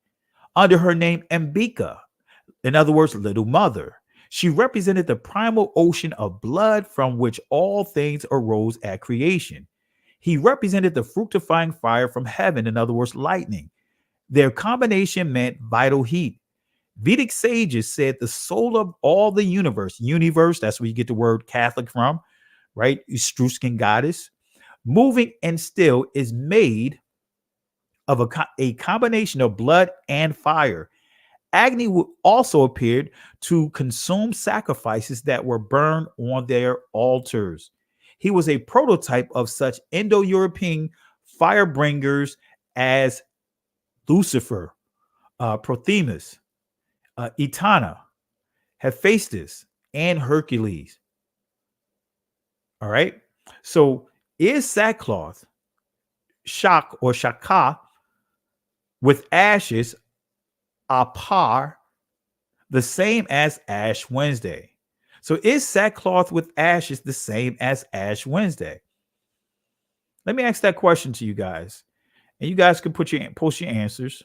under her name Ambika, in other words, Little Mother. She represented the primal ocean of blood from which all things arose at creation. He represented the fructifying fire from heaven, in other words, lightning. Their combination meant vital heat. Vedic sages said the soul of all the universe, that's where you get the word Catholic from, right? Etruscan goddess, moving and still, is made of a combination of blood and fire. Agni also appeared to consume sacrifices that were burned on their altars. He was a prototype of such Indo-European firebringers as Lucifer, Prothemus, Etana, Hephaestus, and Hercules. All right. So is sackcloth, shak or shaka, with ashes, apar, the same as Ash Wednesday? So is sackcloth with ashes the same as Ash Wednesday? Let me ask that question to you guys, and you guys can post your answers.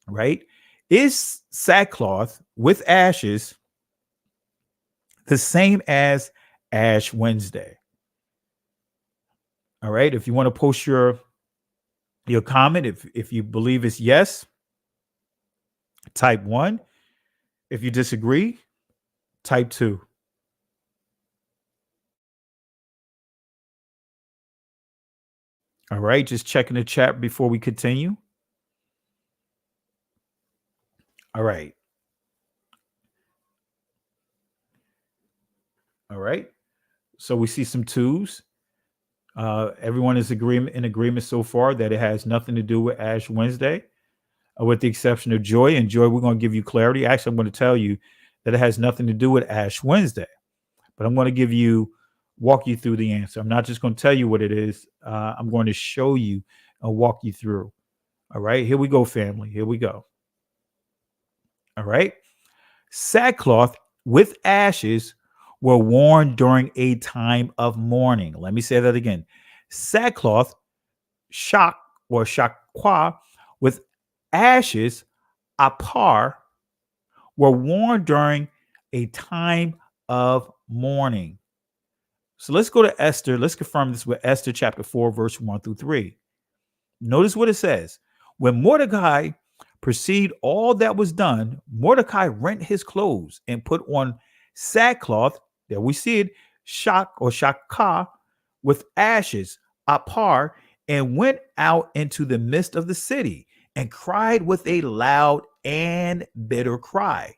Right? Is sackcloth with ashes the same as Ash Wednesday? All right. If you want to post your comment, if you believe it's yes, type 1. If you disagree, type 2. All right, just checking the chat before we continue. All right. All right. So we see some 2s. Everyone is in agreement so far that it has nothing to do with Ash Wednesday, with the exception of Joy. And Joy, we're going to give you clarity. Actually, I'm going to tell you that it has nothing to do with Ash Wednesday, but I'm going to walk you through the answer. I'm not just going to tell you what it is. I'm going to show you and walk you through. All right, here we go, family. Here we go. All right. Sackcloth with ashes were worn during a time of mourning. Let me say that again. Sackcloth, shak or shakwa, with ashes, apar, were worn during a time of mourning. So let's go to Esther. Let's confirm this with Esther chapter 4, verse 1 through 3. Notice what it says. When Mordecai perceived all that was done, Mordecai rent his clothes and put on sackcloth, there we see it, shak or shaka, with ashes, apar, and went out into the midst of the city and cried with a loud and bitter cry,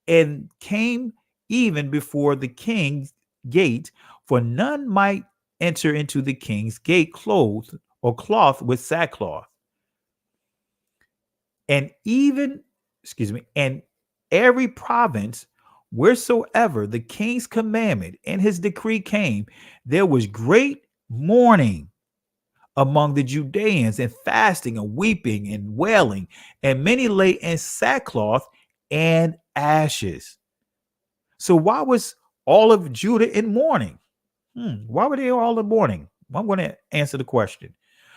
and came even before the king's gate, for none might enter into the king's gate clothed or cloth with sackcloth. And and every province wheresoever the king's commandment and his decree came, there was great mourning among the Judeans, and fasting and weeping and wailing, and many lay in sackcloth and ashes. So why was all of Judah in mourning? Why were they all in mourning? Well, I'm going to answer the question.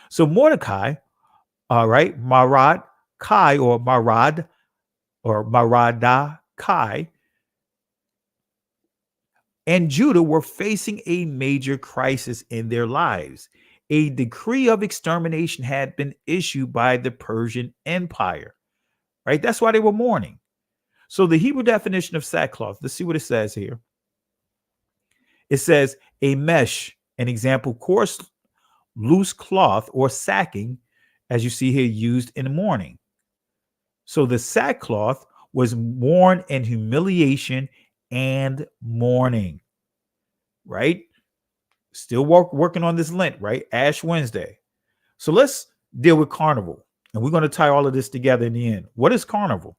So Mordecai, all right, Marad Kai or Marada Kai, and Judah were facing a major crisis in their lives. A decree of extermination had been issued by the Persian Empire, right? That's why they were mourning. So the Hebrew definition of sackcloth, let's see what it says here. It says a mesh, an example, coarse, loose cloth or sacking, as you see here, used in mourning. So the sackcloth was worn in humiliation and mourning, right? Still working on this Lent, right? Ash Wednesday. So let's deal with carnival. And we're going to tie all of this together in the end. What is carnival?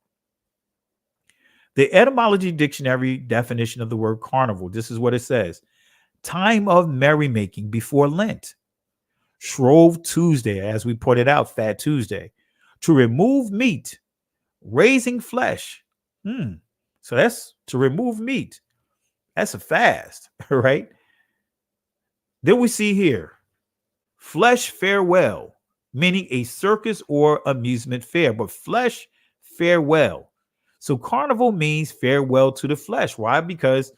The etymology dictionary definition of the word carnival, this is what it says. Time of merrymaking before Lent. Shrove Tuesday, as we pointed out, Fat Tuesday. To remove meat, raising flesh. So that's to remove meat. That's a fast, right? Then we see here, flesh farewell, meaning a circus or amusement fair, but flesh farewell. So carnival means farewell to the flesh. Why? Because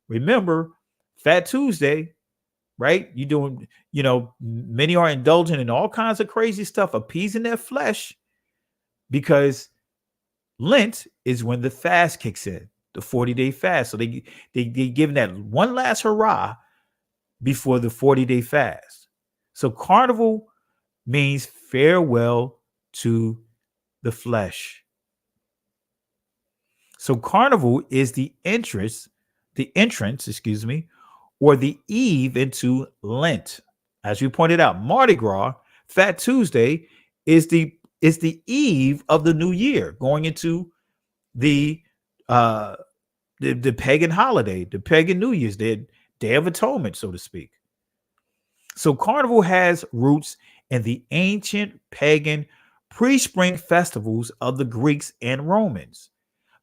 remember, Fat Tuesday, right? You doing, many are indulging in all kinds of crazy stuff, appeasing their flesh, because Lent is when the fast kicks in, the 40-day fast. So they give that one last hurrah before the 40-day fast. So carnival means farewell to the flesh. So carnival is the entrance, or the eve into Lent. As you pointed out, Mardi Gras, Fat Tuesday, is the eve of the new year, going into the uh the pagan holiday, the pagan New Year's, the Day of Atonement, so to speak. So carnival has roots in the ancient pagan pre-spring festivals of the Greeks and Romans.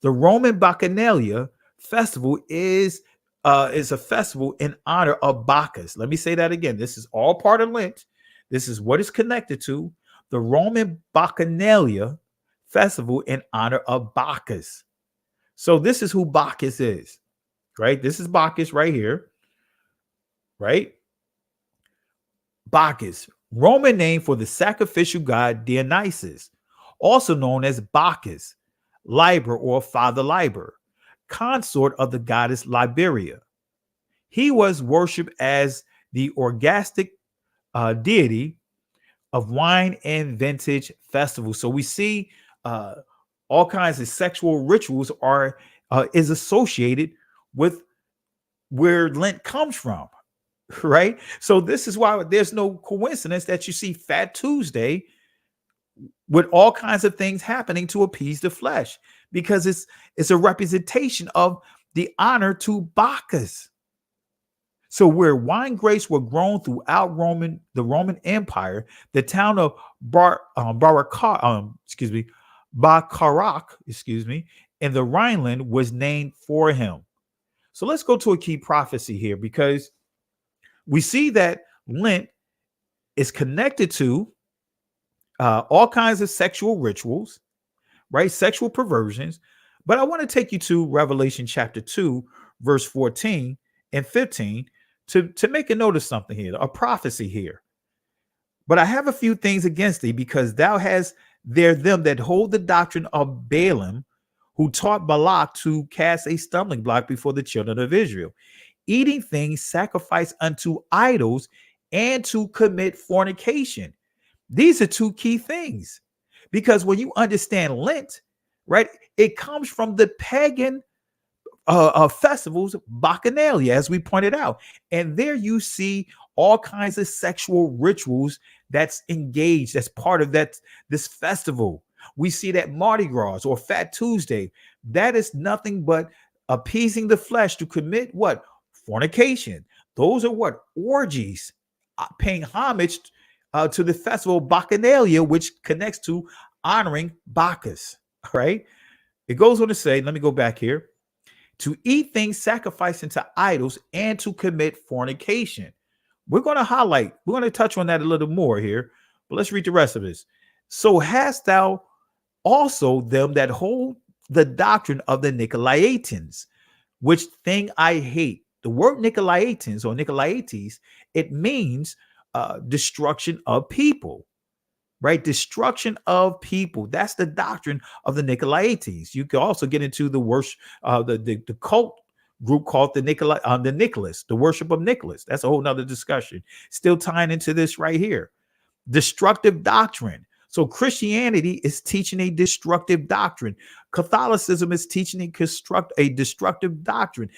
The Roman Bacchanalia festival is a festival in honor of Bacchus. Let me say that again. This is all part of Lent. This is what it's connected to. The Roman Bacchanalia festival in honor of Bacchus. So this is who Bacchus is, right? This is Bacchus right here, right? Bacchus, Roman name for the sacrificial god Dionysus, also known as Bacchus, Liber or Father Liber, consort of the goddess Liberia. He was worshipped as the orgastic deity of wine and vintage festivals. So we see all kinds of sexual rituals is associated with where Lent comes from, right? So this is why there's no coincidence that you see Fat Tuesday with all kinds of things happening to appease the flesh, because it's a representation of the honor to Bacchus. So where wine grapes were grown throughout the Roman Empire, the town of Baccarat, in the Rhineland was named for him. So let's go to a key prophecy here, because we see that Lent is connected to all kinds of sexual rituals, right? Sexual perversions. But I want to take you to Revelation chapter 2, verse 14 and 15 to make a note of something here, a prophecy here. But I have a few things against thee, because thou hast there them that hold the doctrine of Balaam, who taught Balak to cast a stumbling block before the children of Israel, eating things sacrificed unto idols, and to commit fornication. These are two key things, because when you understand Lent, right, it comes from the pagan festivals, Bacchanalia, as we pointed out. And there you see all kinds of sexual rituals that's engaged, that's part of this festival. We see that Mardi Gras or Fat Tuesday, that is nothing but appeasing the flesh to commit what? Fornication. Those are what? Orgies, paying homage to the festival Bacchanalia, which connects to honoring Bacchus, right? It goes on to say, let me go back here, to eat things sacrificed unto idols, and to commit fornication. We're going to touch on that a little more here, but let's read the rest of this. So hast thou also them that hold the doctrine of the Nicolaitans, which thing I hate. The word Nicolaitans or Nicolaites, it means destruction of people, right? Destruction of people. That's the doctrine of the Nicolaitans. You can also get into the worship, the cult group called the Nicholas, the worship of Nicholas. That's a whole nother discussion. Still tying into this right here. Destructive doctrine. So Christianity is teaching a destructive doctrine. Catholicism is teaching a destructive doctrine.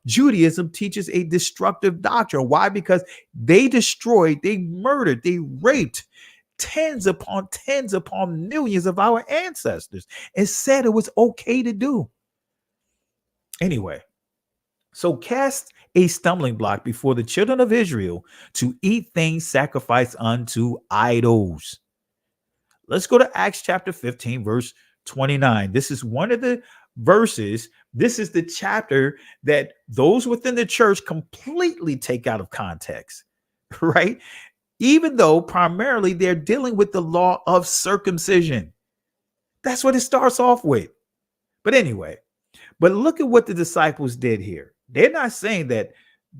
Judaism teaches a destructive doctrine. Why? Because they destroyed, they murdered, they raped tens upon millions of our ancestors and said it was okay to do. Anyway, so cast a stumbling block before the children of Israel to eat things sacrificed unto idols. Let's go to Acts chapter 15, verse 29. This is one of the verses. This is the chapter that those within the church completely take out of context, right? Even though primarily they're dealing with the law of circumcision. That's what it starts off with. But anyway, but look at what the disciples did here. They're not saying that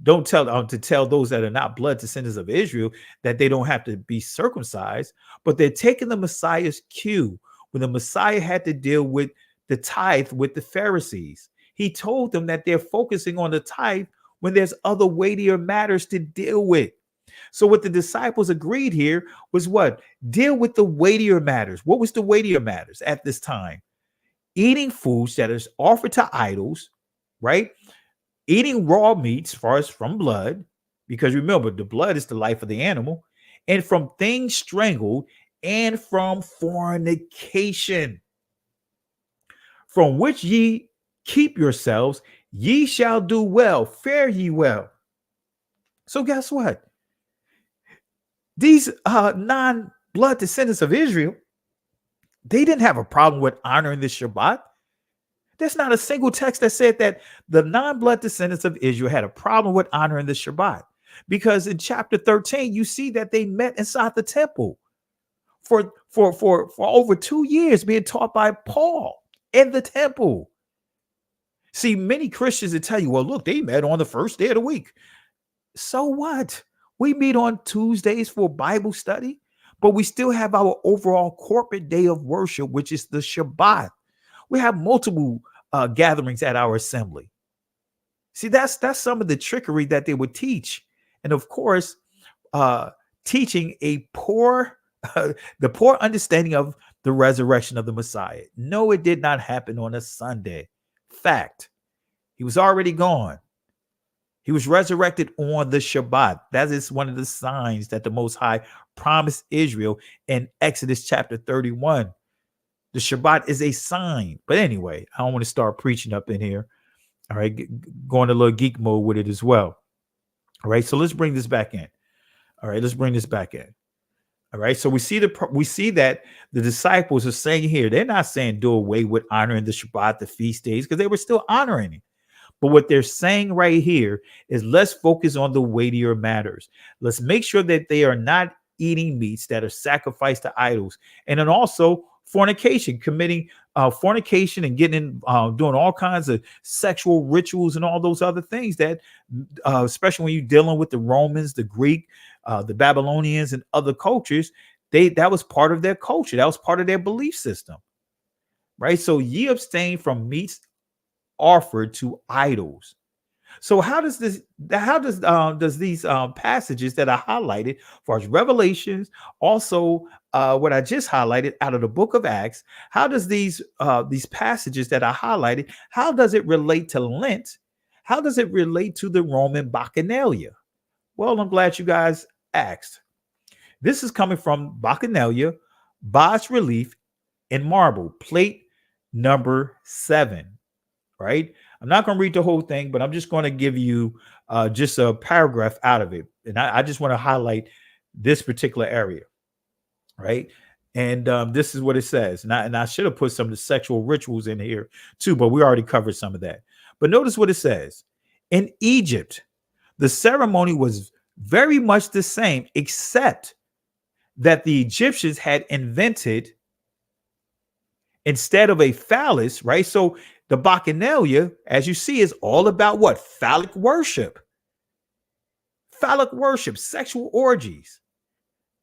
don't tell to tell those that are not blood descendants of Israel that they don't have to be circumcised, but they're taking the Messiah's cue when the Messiah had to deal with the tithe with the Pharisees. He told them that they're focusing on the tithe when there's other weightier matters to deal with. So what the disciples agreed here was what? Deal with the weightier matters. What was the weightier matters at this time? eating foods that is offered to idols, right? Eating raw meats, as far as from blood, because remember, the blood is the life of the animal, and from things strangled, and from fornication, from which ye keep yourselves, ye shall do well, fare ye well. So guess what? These non-blood descendants of Israel, they didn't have a problem with honoring the Shabbat. There's not a single text that said that the non-blood descendants of Israel had a problem with honoring the Shabbat. Because in chapter 13, you see that they met inside the temple for over 2 years, being taught by Paul in the temple. See, many Christians will tell you, well, look, they met on the first day of the week. So what? We meet on Tuesdays for Bible study, but we still have our overall corporate day of worship, which is the Shabbat. We have multiple gatherings at our assembly. See, that's some of the trickery that they would teach. And of course, teaching a poor, the poor understanding of the resurrection of the Messiah. No, it did not happen on a Sunday. Fact. He was already gone. He was resurrected on the Shabbat. That is one of the signs that the Most High promised Israel in Exodus chapter 31. The Shabbat is a sign. But anyway, I don't want to start preaching up in here. All right, going a little geek mode with it as well. All right, so let's bring this back in. All right, let's bring this back in. All right, so we see that the disciples are saying here, they're not saying do away with honoring the Shabbat, the feast days, because they were still honoring it. But what they're saying right here is let's focus on the weightier matters. Let's make sure that they are not eating meats that are sacrificed to idols. And then also fornication, committing fornication and getting doing all kinds of sexual rituals and all those other things that, especially when you're dealing with the Romans, the Greek, the Babylonians and other cultures, that was part of their culture. That was part of their belief system, right? So ye abstain from meats offered to idols. So how does these passages that I highlighted, as far as Revelations, also what I just highlighted out of the book of Acts, how does these passages that I highlighted, how does it relate to Lent? How does it relate to the Roman Bacchanalia? Well, I'm glad you guys asked. This is coming from Bacchanalia, bas relief in marble, plate number 7. Right? I'm not going to read the whole thing, but I'm just going to give you just a paragraph out of it. And I just want to highlight this particular area. Right? And this is what it says. And I should have put some of the sexual rituals in here too, but we already covered some of that. But notice what it says. In Egypt, the ceremony was very much the same, except that the Egyptians had invented, instead of a phallus, right? So the Bacchanalia, as you see, is all about what? Phallic worship. Phallic worship, sexual orgies,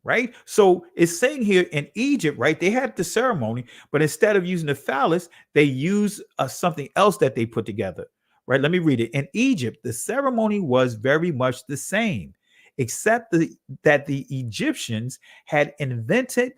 right? So it's saying here in Egypt, right? They had the ceremony, but instead of using the phallus, they use something else that they put together, right? Let me read it. In Egypt, the ceremony was very much the same, except that the Egyptians had invented,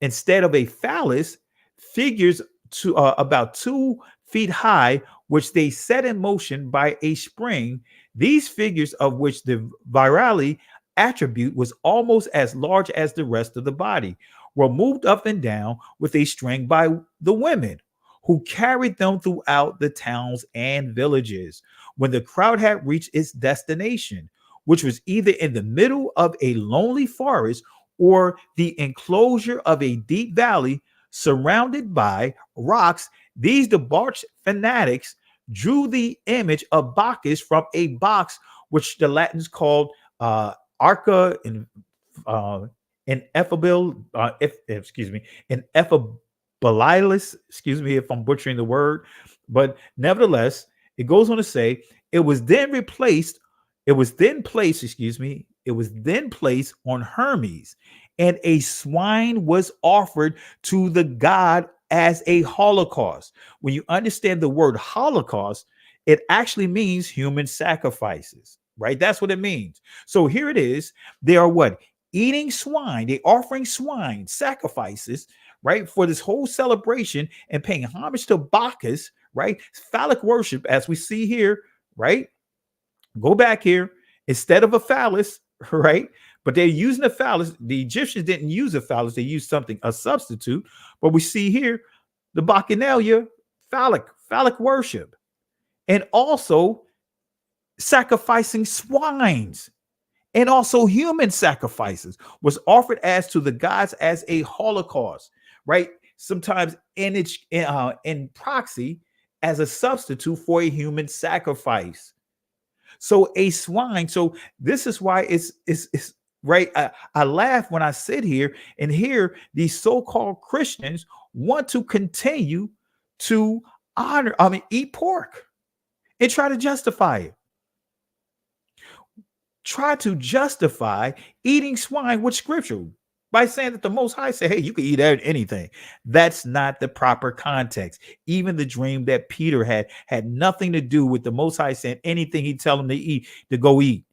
instead of a phallus, figures to about 2 feet high, which they set in motion by a spring. These figures, of which the virality attribute was almost as large as the rest of the body, were moved up and down with a string by the women, who carried them throughout the towns and villages. When the crowd had reached its destination, which was either in the middle of a lonely forest or the enclosure of a deep valley surrounded by rocks, these debauched fanatics drew the image of Bacchus from a box, which the Latins called arca in FABLE, in FABLE, excuse me if I'm butchering the word, but nevertheless, it goes on to say it was then placed on Hermes, and a swine was offered to the god as a holocaust. When you understand the word holocaust, it actually means human sacrifices, right? That's what it means. So here it is. They are what? Eating swine. They're offering swine sacrifices, right, for this whole celebration and paying homage to Bacchus, right? Phallic worship, as we see here, right? Go back here. Instead of a phallus, right? But they're using a phallus. The Egyptians didn't use a phallus, they used something, a substitute. But we see here the Bacchanalia, phallic worship, and also sacrificing swines and also human sacrifices was offered as to the gods as a holocaust, right? Sometimes in proxy as a substitute for a human sacrifice. So a swine. So this is why it's right. I laugh when I sit here and hear these so-called Christians want to continue to eat pork and try to justify it. Try to justify eating swine with scripture by saying that the Most High said, hey, you can eat anything. That's not the proper context. Even the dream that Peter had nothing to do with the Most High saying anything he'd tell him to eat, to go eat.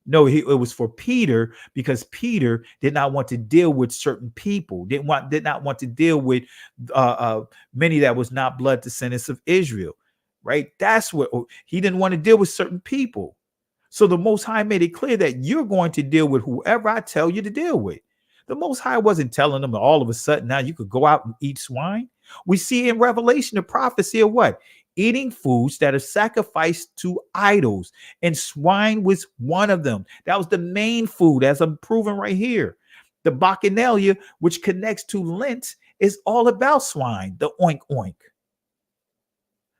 No, it was for Peter, because Peter did not want to deal with certain people, did not want to deal with many that was not blood descendants of Israel, right? That's what he didn't want to deal with certain people. So the Most High made it clear that you're going to deal with whoever I tell you to deal with. The Most High wasn't telling them that all of a sudden now you could go out and eat swine. We see in Revelation the prophecy of what? Eating foods that are sacrificed to idols, and swine was one of them. That was the main food, as I'm proving right here. The Bacchanalia, which connects to Lent, is all about swine, the oink oink.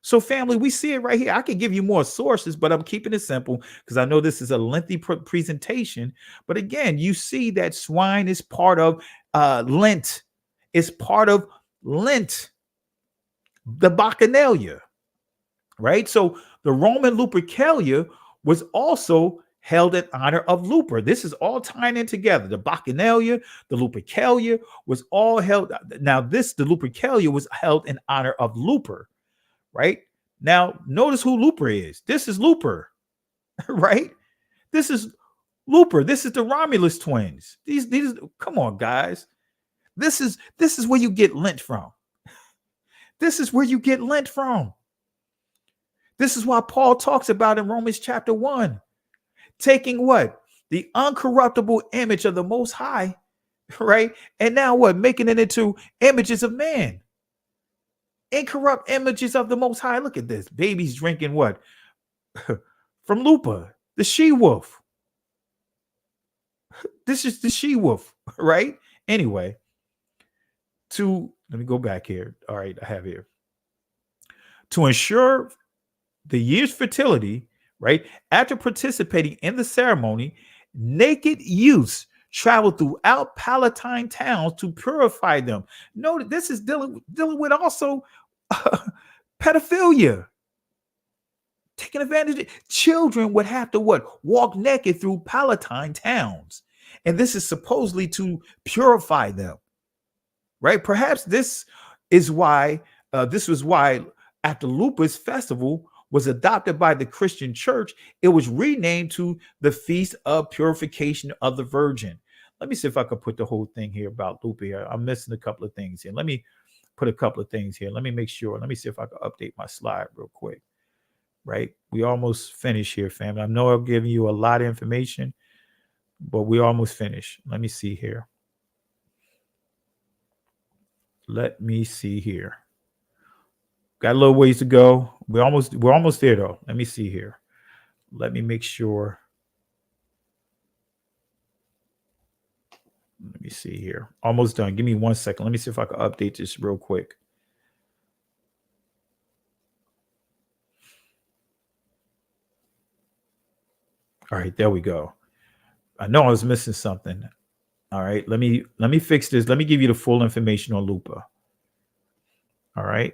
So family, we see it right here. I can give you more sources, but I'm keeping it simple because I know this is a lengthy presentation. But again, you see that swine is part of Lent. It's part of Lent, the Bacchanalia, right? So the Roman Lupercalia was also held in honor of Luper. This is all tying in together. The Bacchanalia, the Lupercalia was all held. Now the Lupercalia was held in honor of Luper. Right now, notice who Luper is. This is Luper, right? This is Luper. This is the Romulus twins. These. Come on, guys. This is where you get Lent from. This is where you get Lent from. This is why Paul talks about in Romans chapter 1, taking what? The uncorruptible image of the Most High, right? And now what? Making it into images of man. Incorrupt images of the Most High. Look at this. Babies drinking what? From Lupa, the she-wolf. This is the she-wolf, right? Anyway, let me go back here. All right, I have here. To ensure the year's fertility, right? After participating in the ceremony, naked youths traveled throughout Palatine towns to purify them. Note this is dealing with also pedophilia, taking advantage. Children would have to walk naked through Palatine towns, and this is supposedly to purify them, right? Perhaps this was why after Lupus festival was adopted by the Christian church, it was renamed to the Feast of Purification of the Virgin. Let me see if I could put the whole thing here about Lupe. I'm missing a couple of things here. Let me put a couple of things here. Let me make sure. Let me see if I can update my slide real quick. Right? We almost finished here, family. I know I'm giving you a lot of information, but we almost finished. Let me see here. Let me see here. Got a little ways to go. We're almost there though. Let me see here. Let me make sure. Let me see here. Almost done. Give me 1 second. Let me see if I can update this real quick. All right, there we go. I know I was missing something. All right, let me fix this. Let me give you the full information on Lupa. All right.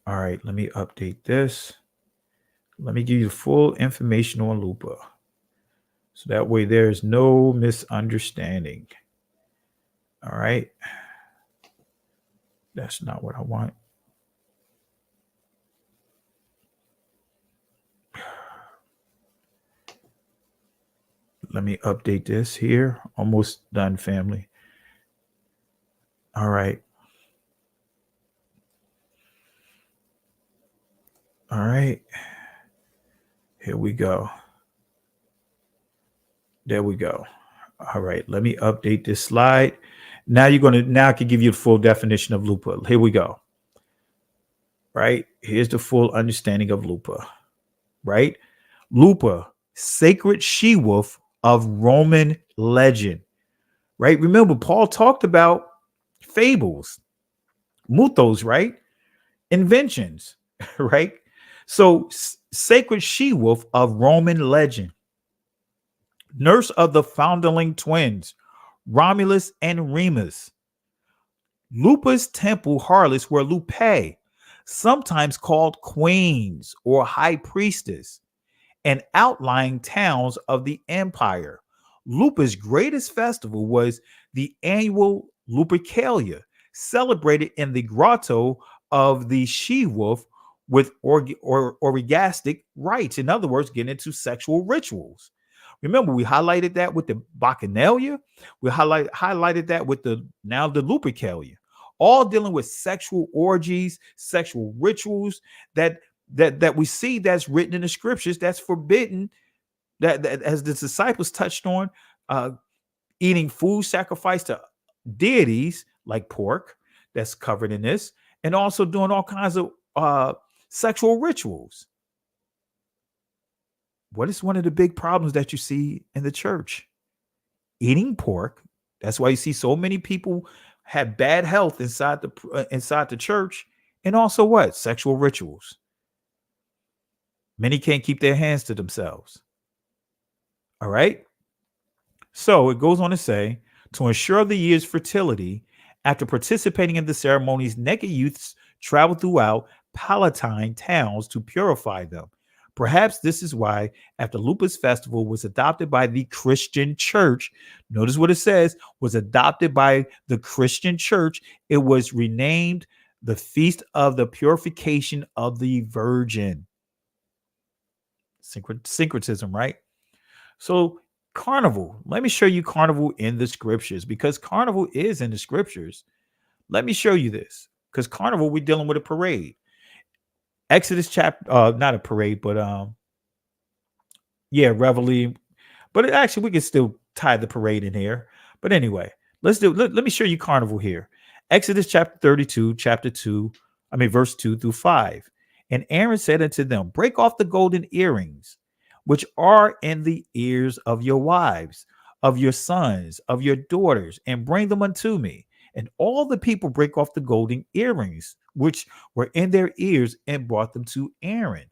All right, let me update this. Let me give you the full information on Lupa. So that way there's no misunderstanding. All right. That's not what I want. Let me update this here. Almost done, family. All right. All right. Here we go. There we go. All right. Let me update this slide. Now I can give you the full definition of lupa. Here we go. Right. Here's the full understanding of lupa. Right. Lupa, sacred she-wolf of Roman legend. Right. Remember, Paul talked about fables, mythos, right? Inventions, right? So, sacred she-wolf of Roman legend, nurse of the foundling twins, Romulus and Remus. Lupa's temple harlots were lupae, sometimes called queens or high priestess, and outlying towns of the empire. Lupa's greatest festival was the annual Lupercalia, celebrated in the grotto of the she-wolf with orgastic rites. In other words, getting into sexual rituals. Remember, we highlighted that with the Bacchanalia. We highlighted that with the Lupercalia, all dealing with sexual orgies, sexual rituals that we see that's written in the scriptures that's forbidden, that as the disciples touched on, eating food sacrificed to deities like pork that's covered in this, and also doing all kinds of sexual rituals. What is one of the big problems that you see in the church? Eating pork. That's why you see so many people have bad health inside the church, and also what? Sexual rituals. Many can't keep their hands to themselves. All right. So it goes on to say, to ensure the year's fertility, after participating in the ceremonies, naked youths travel throughout Palatine towns to purify them. Perhaps this is why, after Lupa's festival was adopted by the Christian church, notice what it says, was adopted by the Christian church, it was renamed the Feast of the Purification of the Virgin. Syncretism, right? So carnival, let me show you carnival in the scriptures, because carnival is in the scriptures. Let me show you this, because carnival, we're dealing with a parade. Exodus chapter, not a parade, but reveille. But actually, we can still tie the parade in here. But anyway, let me show you carnival here. Exodus chapter 32, verse 2 through 5. And Aaron said unto them, break off the golden earrings, which are in the ears of your wives, of your sons, of your daughters, and bring them unto me. And all the people break off the golden earrings, which were in their ears, and brought them to Aaron.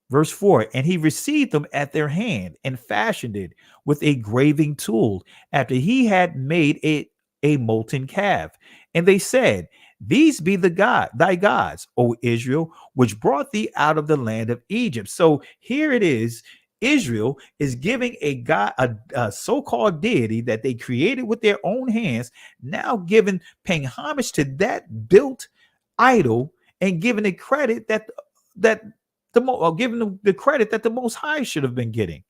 Verse 4, and he received them at their hand and fashioned it with a graving tool after he had made a molten calf. And they said, these be thy gods, O Israel, which brought thee out of the land of Egypt. So here it is. Israel is giving a god, a so-called deity that they created with their own hands, now paying homage to that built idol, and giving it credit giving them the credit that the Most High should have been getting.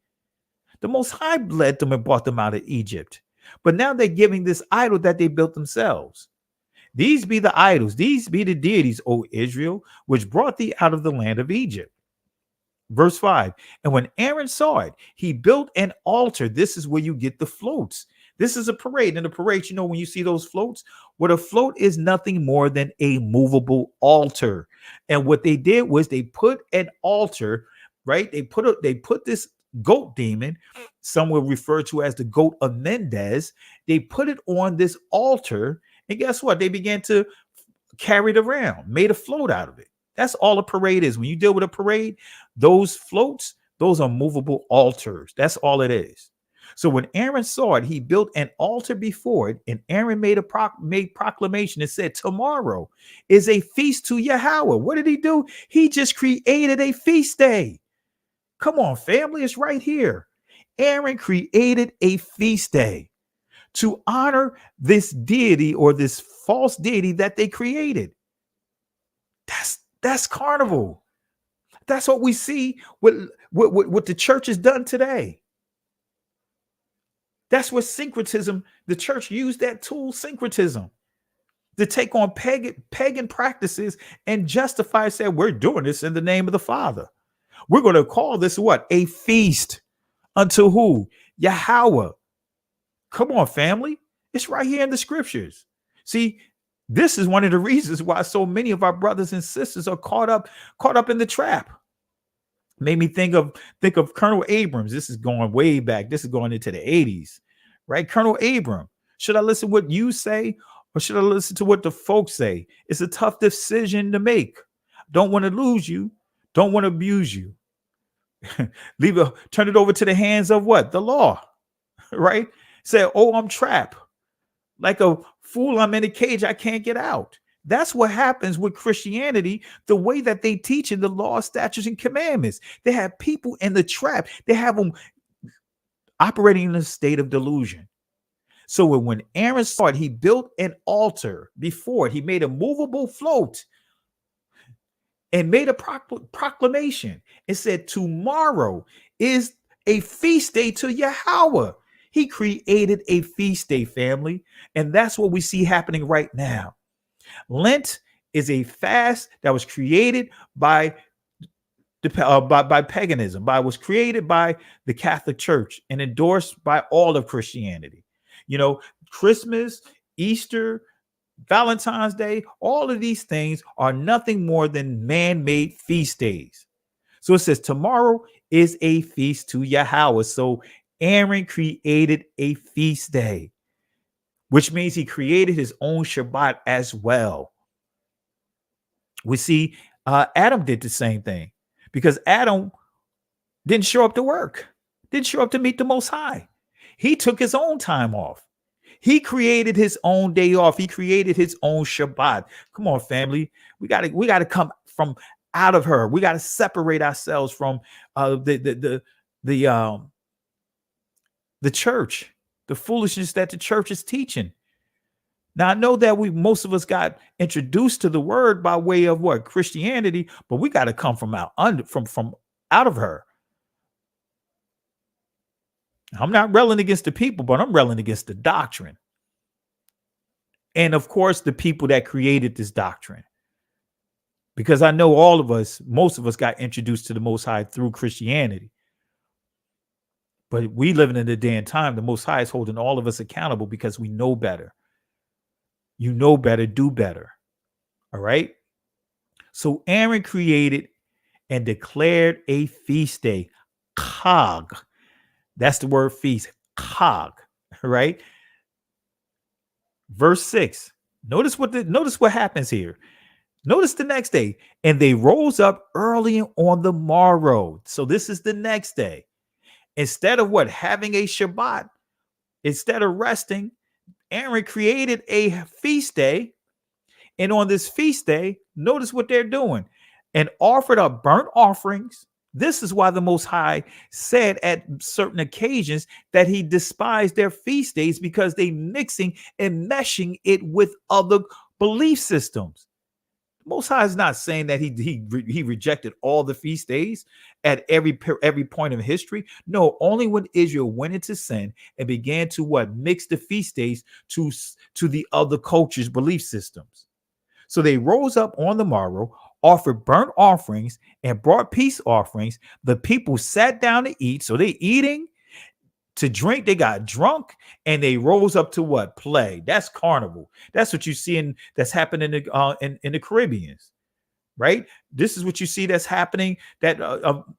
The Most High led them and brought them out of Egypt. But now they're giving this idol that they built themselves. These be the idols, these be the deities, O Israel, which brought thee out of the land of Egypt. Verse 5, and when Aaron saw it, he built an altar. This is where you get the floats. This is a parade. In a parade, when you see those floats, what a float is nothing more than a movable altar. And what they did was they put an altar, right? They put this goat demon, some will refer to as the goat of Mendes. They put it on this altar, and guess what? They began to carry it around, made a float out of it. That's all a parade is. When you deal with a parade, those floats, those are movable altars. That's all it is. So when Aaron saw it, he built an altar before it, and Aaron made proclamation and said, tomorrow is a feast to Yahweh. What did he do? He just created a feast day. Come on, family, it's right here. Aaron created a feast day to honor this deity or this false deity that they created. That's carnival. That's what we see what the church has done today. That's what syncretism, the church used that tool, syncretism, to take on pagan practices and justify, say, we're doing this in the name of the Father. We're going to call this what? A feast unto who? Yahweh. Come on, family. It's right here in the scriptures. See, this is one of the reasons why so many of our brothers and sisters are caught up in the trap. Made me think of Colonel Abrams. This is going way back. This is going into the 80s, right? Colonel Abrams. Should I listen to what you say or should I listen to what the folks say? It's a tough decision to make. Don't want to lose you. Don't want to abuse you. Turn it over to the hands of what? The law, right? Say, oh, I'm trapped. Like a fool, I'm in a cage. I can't get out. That's what happens with Christianity, the way that they teach in the law, statutes, and commandments. They have people in the trap. They have them operating in a state of delusion. So when Aaron saw it, he built an altar before it. He made a movable float and made a proclamation. It said, tomorrow is a feast day to Yahweh. He created a feast day, family. And that's what we see happening right now. Lent is a fast that was created by paganism, was created by the Catholic Church and endorsed by all of Christianity. You know, Christmas, Easter, Valentine's Day, all of these things are nothing more than man-made feast days. So it says tomorrow is a feast to Yahweh. So Aaron created a feast day, which means he created his own Shabbat as well. We see Adam did the same thing because Adam didn't show up to work, didn't show up to meet the Most High. He took his own time off. He created his own day off. He created his own Shabbat. Come on, family. We gotta come from out of her. We got to separate ourselves from the church, the foolishness that the church is teaching. Now, I know that most of us got introduced to the word by way of what? Christianity, but we got to come from out of her. I'm not railing against the people, but I'm railing against the doctrine. And of course, the people that created this doctrine. Because I know most of us got introduced to the Most High through Christianity. But we living in a day and time, the Most High is holding all of us accountable because we know better. You know better, do better. All right. So Aaron created and declared a feast day. Chag. That's the word feast. Chag. Right. Verse 6. Notice what happens here. Notice the next day. And they rose up early on the morrow. So this is the next day. Instead of having a Shabbat, instead of resting, Aaron created a feast day. And on this feast day, notice what they're doing. And offered up burnt offerings. This is why the Most High said at certain occasions that he despised their feast days because they mixing and meshing it with other belief systems. Most High is not saying that he rejected all the feast days at every point of history. No, only when Israel went into sin and began to mix the feast days to the other cultures' belief systems. So they rose up on the morrow, offered burnt offerings, and brought peace offerings. The people sat down to eat. So they eating, to drink, they got drunk, and they rose up to play. That's carnival. That's what you see that's happening in the Caribbean, right? This is what you see that's happening. That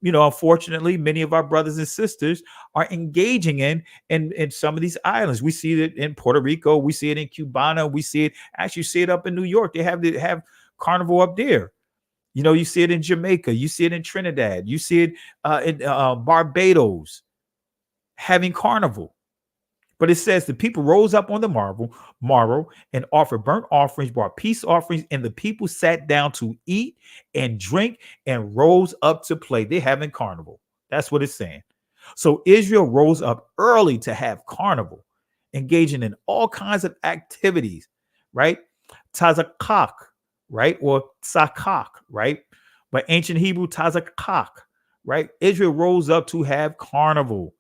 unfortunately, many of our brothers and sisters are engaging in some of these islands. We see it in Puerto Rico. We see it in Cubana. We see it up in New York. They have carnival up there. You see it in Jamaica. You see it in Trinidad. You see it in Barbados. Having carnival. But it says the people rose up on the morrow and offered burnt offerings, brought peace offerings, and the people sat down to eat and drink and rose up to play. They're having carnival. That's what it's saying. So Israel rose up early to have carnival, engaging in all kinds of activities, right? Tazakak, right? Or Sakak, right? But ancient Hebrew Tazakak, right? Israel rose up to have carnival.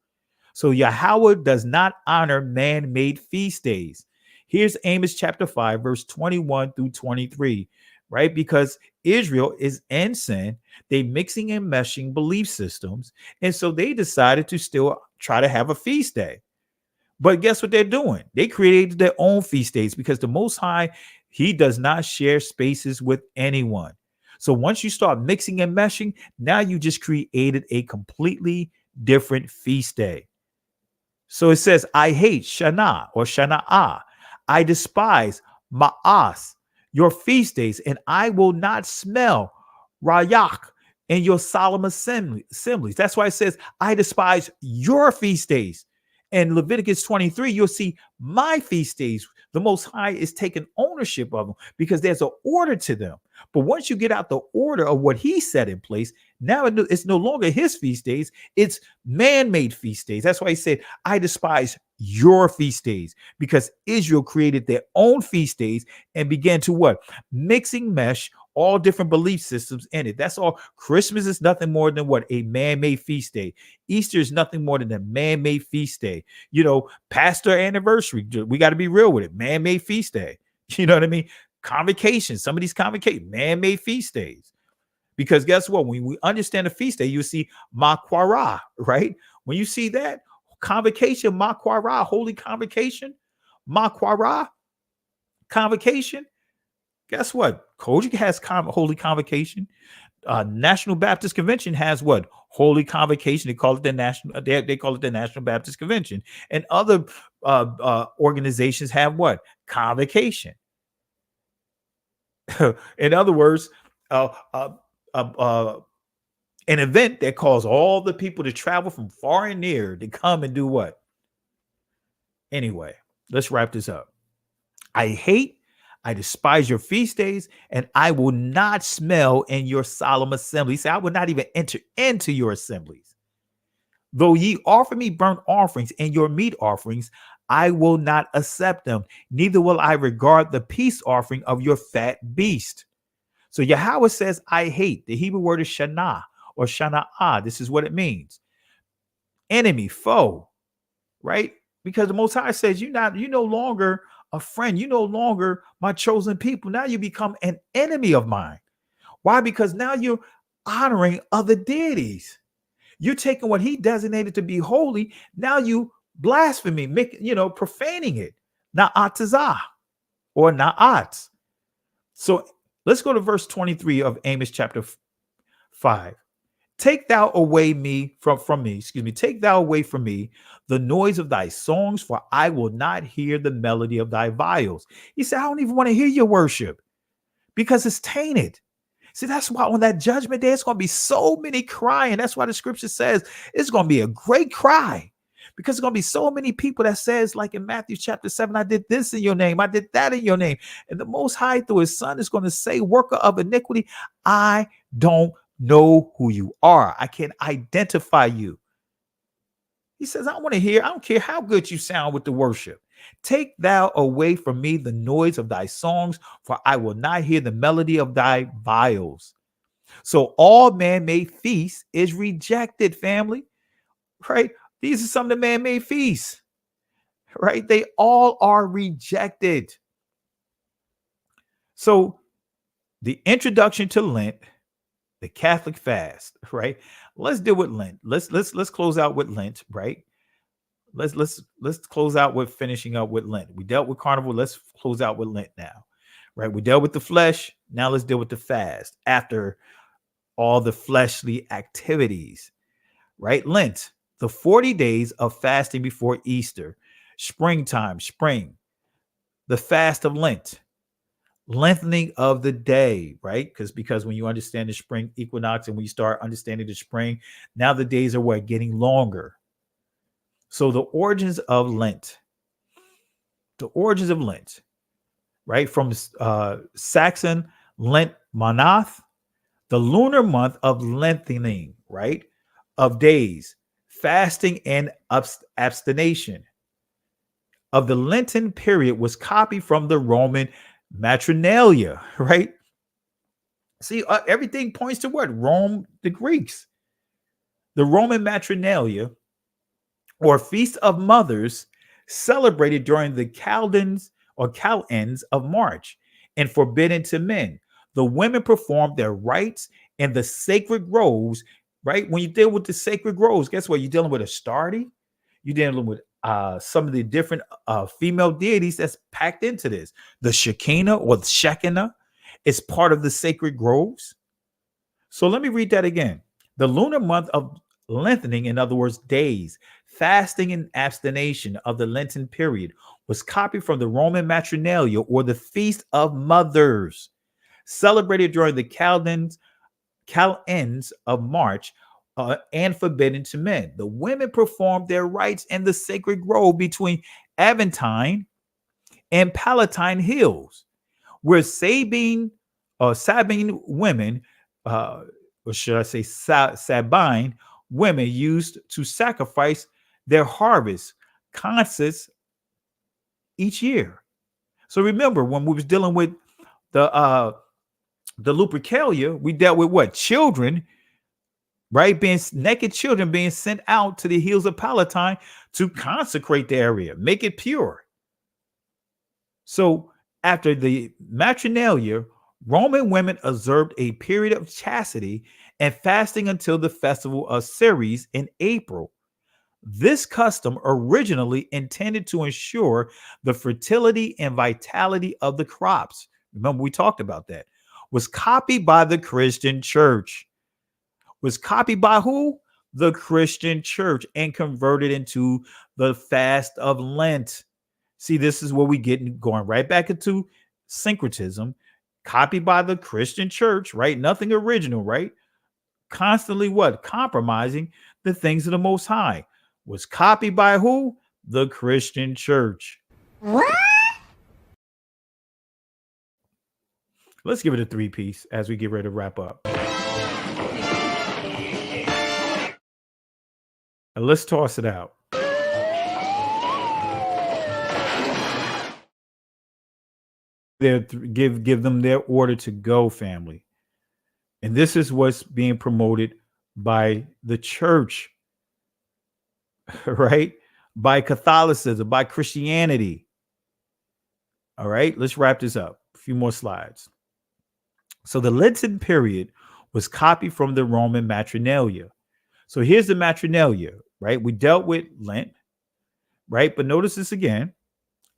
So Yahweh does not honor man-made feast days. Here's Amos chapter 5, verse 21 through 23, right? Because Israel is in sin, they mixing and meshing belief systems, and so they decided to still try to have a feast day. But guess what they're doing? They created their own feast days because the Most High, he does not share spaces with anyone. So once you start mixing and meshing, now you just created a completely different feast day. So it says, I hate Shana or Shana'ah. I despise Ma'as, your feast days, and I will not smell Rayak in your solemn assemblies. That's why it says, I despise your feast days. In Leviticus 23, you'll see my feast days. The Most High is taking ownership of them because there's an order to them. But once you get out the order of what he set in place, now it's no longer his feast days, it's man-made feast days. That's why he said, I despise your feast days, because Israel created their own feast days and began to what? Mixing mesh all different belief systems in it. That's all. Christmas is nothing more than what? A man-made feast day. Easter is nothing more than a man-made feast day. You know, pastor anniversary, we got to be real with it. Man-made feast day. You know what I mean? Convocation, some of these convocation, man-made feast days. Because guess what? When we understand a feast day, you see Makwara, right? When you see that convocation, Makwara, holy convocation, Makwara, convocation. Guess what? Kojic has holy convocation. National Baptist Convention has what? Holy convocation. They call it the national. They call it the National Baptist Convention. And other organizations have what? Convocation. In other words, an event that calls all the people to travel from far and near to come and do what? Anyway, let's wrap this up. I despise your feast days, and I will not smell in your solemn assemblies. Say, I will not even enter into your assemblies. Though ye offer me burnt offerings and your meat offerings, I will not accept them. Neither will I regard the peace offering of your fat beast. So Yahweh says, I hate. The Hebrew word is shana or shana'ah. This is what it means. Enemy, foe, right? Because the Most High says, you no longer a friend. You no longer my chosen people. Now you become an enemy of mine. Why? Because now you're honoring other deities. You're taking what he designated to be holy. Now you blasphemy, profaning it. Na'atazah or na'at. So let's go to verse 23 of Amos chapter 5. Take thou away from me, take thou away from me the noise of thy songs, for I will not hear the melody of thy viols. He said, I don't even want to hear your worship because it's tainted. See, that's why on that judgment day, it's going to be so many crying. That's why the scripture says it's going to be a great cry, because there's going to be so many people that says, like in Matthew chapter 7, I did this in your name. I did that in your name. And the Most High through his son is going to say, worker of iniquity, I don't know who you are. I can identify you. He says, I don't care how good you sound with the worship. Take thou away from me the noise of thy songs, for I will not hear the melody of thy viols. So all man-made feasts is rejected, family, right? These are some of the man-made feasts, right? They all are rejected. So the introduction to Lent, the Catholic fast, right? Let's deal with Lent. Let's close out with Lent, right? Let's close out with finishing up with Lent. We dealt with Carnival. Let's close out with Lent now, right? We dealt with the flesh. Now let's deal with the fast after all the fleshly activities, right? Lent, the 40 days of fasting before Easter, springtime, spring, the fast of Lent. Lengthening of the day, right? Because when you understand the spring equinox and when you start understanding the spring, now the days are what? Getting longer. So the origins of Lent, right? From Saxon Lent Manath, the lunar month of lengthening, right? Of days, fasting and abstination of the Lenten period was copied from the Roman Matronalia, right? See, everything points to what? Rome, the Greeks. The Roman Matronalia or Feast of Mothers, celebrated during the Caldens or Calends of March and forbidden to men. The women performed their rites in the sacred groves, right? When you deal with the sacred groves, guess what? You're dealing with Astarte. You're dealing with some of the different female deities that's packed into this. The Shekinah or the Shekinah is part of the sacred groves. So let me read that again. The lunar month of lengthening, in other words, days, fasting and abstination of the Lenten period was copied from the Roman Matronalia or the Feast of Mothers, celebrated during the calends of March and forbidden to men. The women performed their rites in the sacred grove between Aventine and Palatine Hills, where Sabine women, or should I say Sabine women, used to sacrifice their harvest concerts each year. So remember, when we was dealing with the Lupercalia, we dealt with what? Children, right? Being naked children being sent out to the hills of Palatine to consecrate the area, make it pure. So after the Matronalia, Roman women observed a period of chastity and fasting until the festival of Ceres in April. This custom, originally intended to ensure the fertility and vitality of the crops, remember we talked about that, was copied by the Christian church. Was copied by who? The Christian church, and converted into the fast of Lent. See, this is where we get going right back into syncretism, copied by the Christian church, right? Nothing original, right? Constantly what? Compromising the things of the Most High. Was copied by who? The Christian church. What? Let's give it a 3-piece as we get ready to wrap up. And let's toss it out. Give them their order to go, family. And this is what's being promoted by the church, right? By Catholicism, by Christianity. All right, let's wrap this up. A few more slides. So the Lenten period was copied from the Roman Matronalia. So here's the Matronalia, right? We dealt with Lent, right? But notice this again,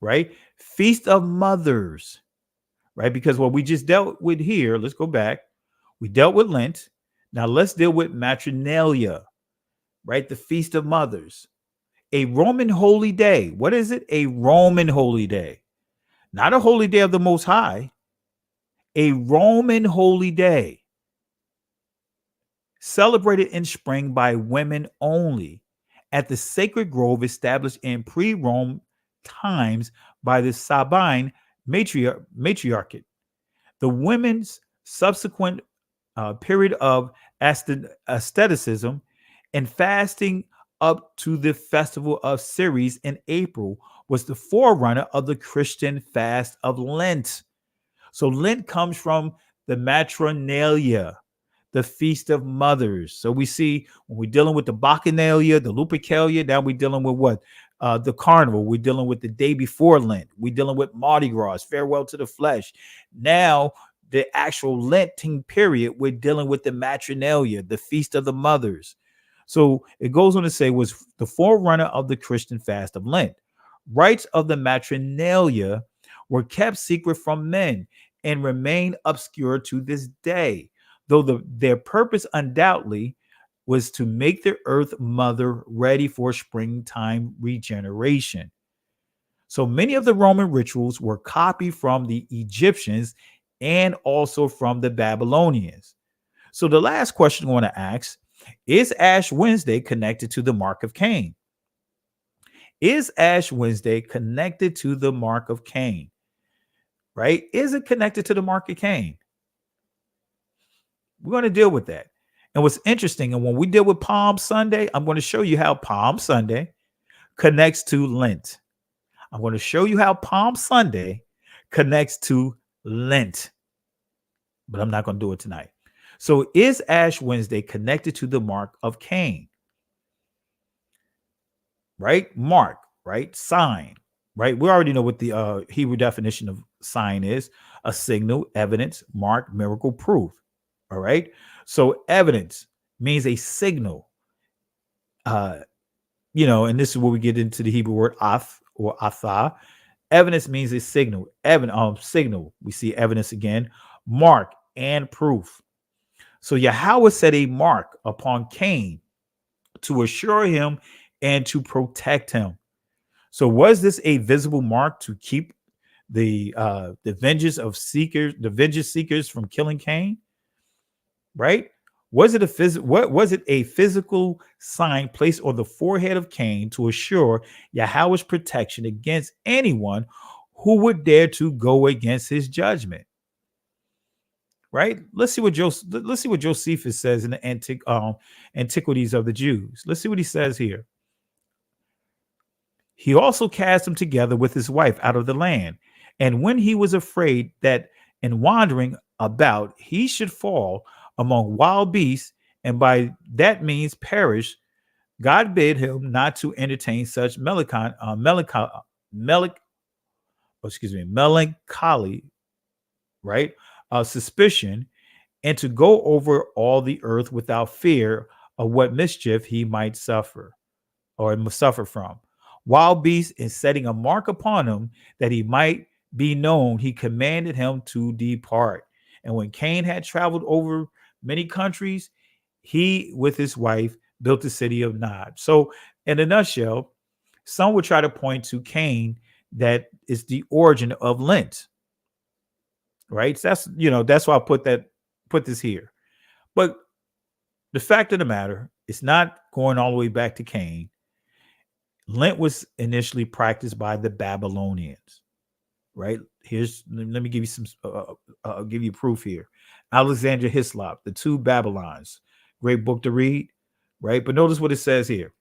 right? Feast of Mothers, right? Because what we just dealt with here, let's go back. We dealt with Lent. Now let's deal with Matronalia, right? The Feast of Mothers, a Roman holy day. What is it? A Roman holy day, not a holy day of the Most High, a Roman holy day, celebrated in spring by women only at the sacred grove established in pre-Rome times by the Sabine matriarchate. The women's subsequent period of asceticism and fasting up to the festival of Ceres in April was the forerunner of the Christian fast of Lent. So Lent comes from the Matronalia, the Feast of Mothers. So we see when we're dealing with the Bacchanalia, the Lupercalia, now we're dealing with what? The Carnival. We're dealing with the day before Lent. We're dealing with Mardi Gras, farewell to the flesh. Now, the actual Lenten period, we're dealing with the Matronalia, the Feast of the Mothers. So it goes on to say was the forerunner of the Christian fast of Lent. Rites of the Matronalia were kept secret from men and remain obscure to this day, though their purpose undoubtedly was to make the earth mother ready for springtime regeneration. So many of the Roman rituals were copied from the Egyptians and also from the Babylonians. So the last question I want to ask, is Ash Wednesday connected to the mark of Cain? Is Ash Wednesday connected to the mark of Cain? Right? Is it connected to the mark of Cain? We're going to deal with that. And what's interesting, and when we deal with Palm Sunday, I'm going to show you how Palm Sunday connects to Lent. I'm going to show you how Palm Sunday connects to Lent. But I'm not going to do it tonight. So is Ash Wednesday connected to the mark of Cain? right? Mark, right? Sign, right? We already know what the Hebrew definition of sign is: a signal, evidence, mark, miracle, proof. All right. So evidence means a signal. Uh, and this is where we get into the Hebrew word ath or atha. Evidence means a signal. Signal. We see evidence again. Mark and proof. So Yahweh set a mark upon Cain to assure him and to protect him. So was this a visible mark to keep the vengeance seekers from killing Cain? Right? Was it a physical sign placed on the forehead of Cain to assure Yahweh's protection against anyone who would dare to go against his judgment? Right? Let's see what Josephus says in the Antiquities of the Jews. Let's see what he says here. He also cast him together with his wife out of the land. And when he was afraid that in wandering about he should fall among wild beasts and by that means perish, God bid him not to entertain such melancholy, right? Suspicion, and to go over all the earth without fear of what mischief he might suffer or must suffer from. Wild beasts, and setting a mark upon him that he might be known, he commanded him to depart. And when Cain had traveled over many countries, he with his wife built the city of Nod. So in a nutshell, some would try to point to Cain that is the origin of Lent. Right? So that's why I put this here. But the fact of the matter, it's not going all the way back to Cain. Lent was initially practiced by the Babylonians, right? Let me give you some, give you proof here. Alexander Hislop, The Two Babylons, great book to read, right? But notice what it says here,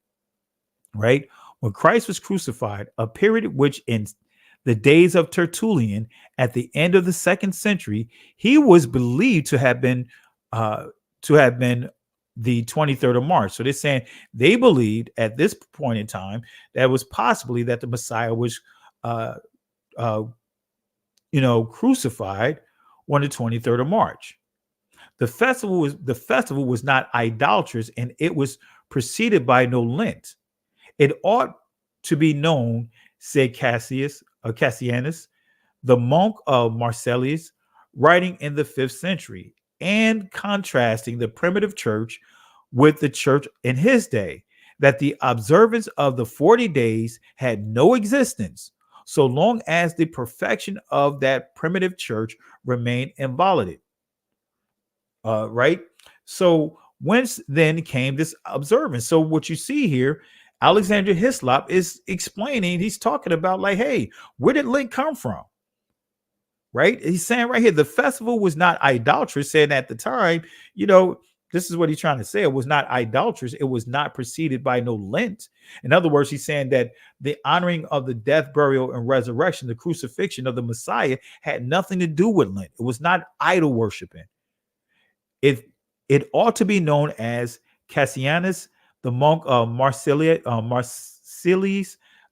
right? When Christ was crucified, a period which in the days of Tertullian, at the end of the 2nd century, he was believed to have been the 23rd of March. So they're saying they believed at this point in time that it was possibly that the Messiah was, crucified on the 23rd of March. The festival was not idolatrous, and it was preceded by no Lent. It ought to be known, said Cassianus, the monk of Marseilles, writing in the 5th century and contrasting the primitive church with the church in his day, that the observance of the 40 days had no existence so long as the perfection of that primitive church remained inviolate. Right? So whence then came this observance? So what you see here, Alexander Hislop is explaining, he's talking about like, hey, where did Lent come from? Right? He's saying right here, the festival was not idolatrous, saying at the time, this is what he's trying to say. It was not idolatrous. It was not preceded by no Lent. In other words, he's saying that the honoring of the death, burial, and resurrection, the crucifixion of the Messiah, had nothing to do with Lent. It was not idol worshiping. It ought to be known as Cassianus, the monk of Marseilles,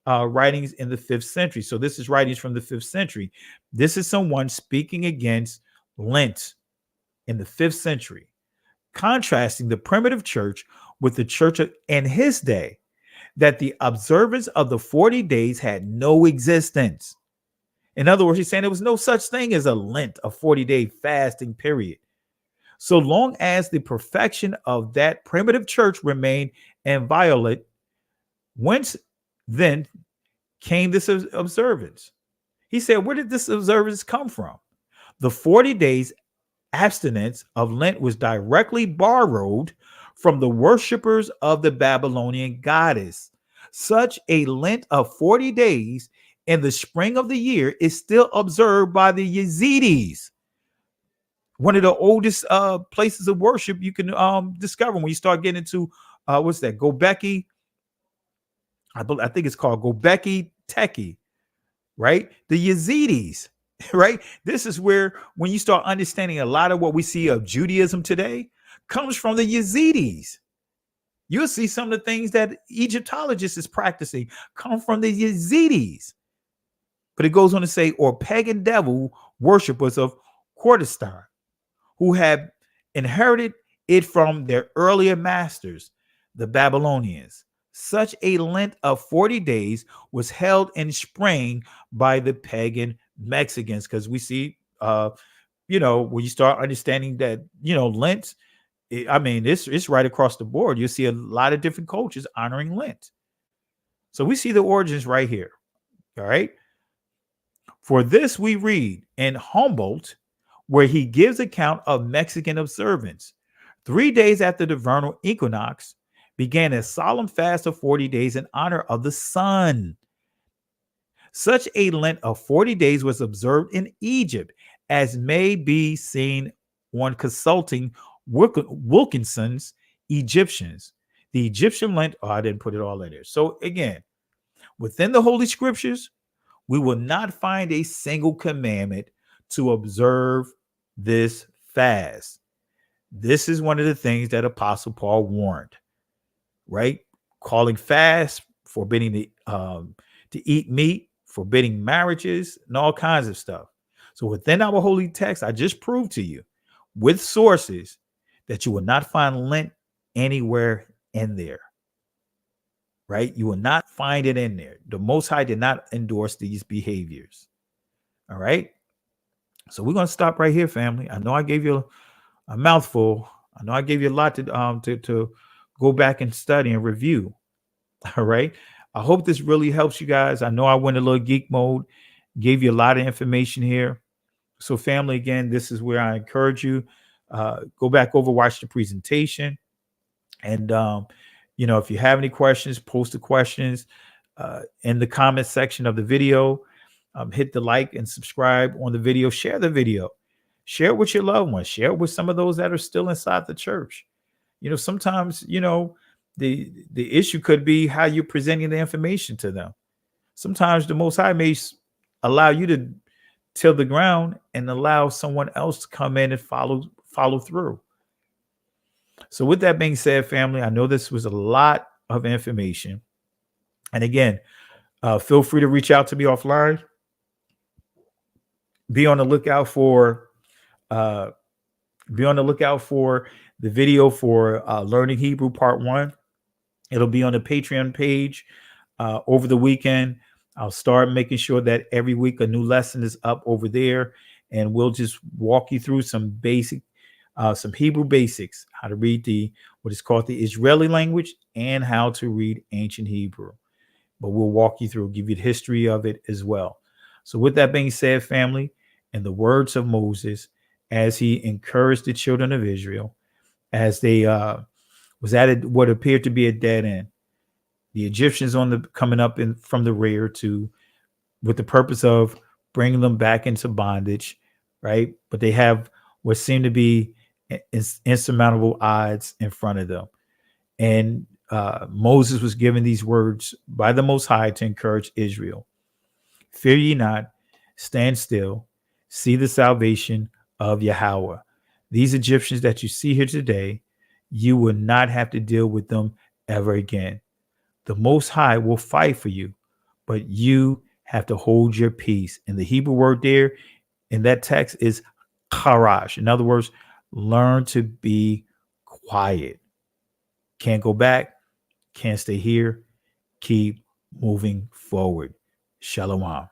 writings in the 5th century. So this is writings from the 5th century. This is someone speaking against Lent in the 5th century, contrasting the primitive church with the church in his day, that the observance of the 40 days had no existence. In other words, he's saying there was no such thing as a Lent, a 40-day fasting period. So long as the perfection of that primitive church remained inviolate, whence then came this observance? He said, where did this observance come from? The 40 days abstinence of Lent was directly borrowed from the worshippers of the Babylonian goddess. Such a Lent of 40 days in the spring of the year is still observed by the Yazidis, one of the oldest places of worship you can discover when you start getting into what's that? Gobekli. I think it's called Gobekli Tepe, right? The Yazidis, right? This is where when you start understanding a lot of what we see of Judaism today comes from the Yazidis, You'll see some of the things that Egyptologists is practicing come from the Yazidis. But it goes on to say, or pagan devil worshippers of Kurdistan, who had inherited it from their earlier masters, the Babylonians. Such a Lent of 40 days was held in spring by the pagan Mexicans, because we see, when you start understanding that, Lent, it's right across the board. You see a lot of different cultures honoring Lent. So we see the origins right here. All right. For this we read in Humboldt, where he gives account of Mexican observance. 3 days after the vernal equinox began a solemn fast of 40 days in honor of the sun. Such a Lent of 40 days was observed in Egypt, as may be seen on consulting Wilkinson's Egyptians. The Egyptian Lent, I didn't put it all in there. So again, within the Holy Scriptures, we will not find a single commandment to observe this fast. This is one of the things that Apostle Paul warned, right? Calling fast, forbidding to eat meat, forbidding marriages, and all kinds of stuff. So within our holy text, I just proved to you with sources that you will not find Lent anywhere in there. Right? You will not find it in there. The Most High did not endorse these behaviors. All right. So we're going to stop right here, family. I know I gave you a mouthful. I know I gave you a lot to go back and study and review. All right. I hope this really helps you guys. I know I went a little geek mode, gave you a lot of information here. So family, again, this is where I encourage you. Go back over, watch the presentation. And, if you have any questions, post the questions in the comment section of the video. Hit the like and subscribe on the video. Share the video. Share it with your loved ones. Share it with some of those that are still inside the church. Sometimes, the issue could be how you're presenting the information to them. Sometimes the Most High may allow you to till the ground and allow someone else to come in and follow through. So with that being said, family, I know this was a lot of information. And again, feel free to reach out to me offline. Be on the lookout for the video for Learning Hebrew Part 1. It'll be on the Patreon page over the weekend. I'll start making sure that every week a new lesson is up over there, and we'll just walk you through some Hebrew basics, how to read what is called the Israeli language and how to read ancient Hebrew. But we'll walk you through, give you the history of it as well. So with that being said, family, in the words of Moses, as he encouraged the children of Israel, as they was at what appeared to be a dead end, the Egyptians coming up from the rear with the purpose of bringing them back into bondage, right? But they have what seemed to be insurmountable odds in front of them. And Moses was given these words by the Most High to encourage Israel. Fear ye not, stand still, see the salvation of Yahweh. These Egyptians that you see here today, you will not have to deal with them ever again. The Most High will fight for you, but you have to hold your peace. And the Hebrew word there in that text is charash. In other words, learn to be quiet. Can't go back, can't stay here. Keep moving forward. Shalom.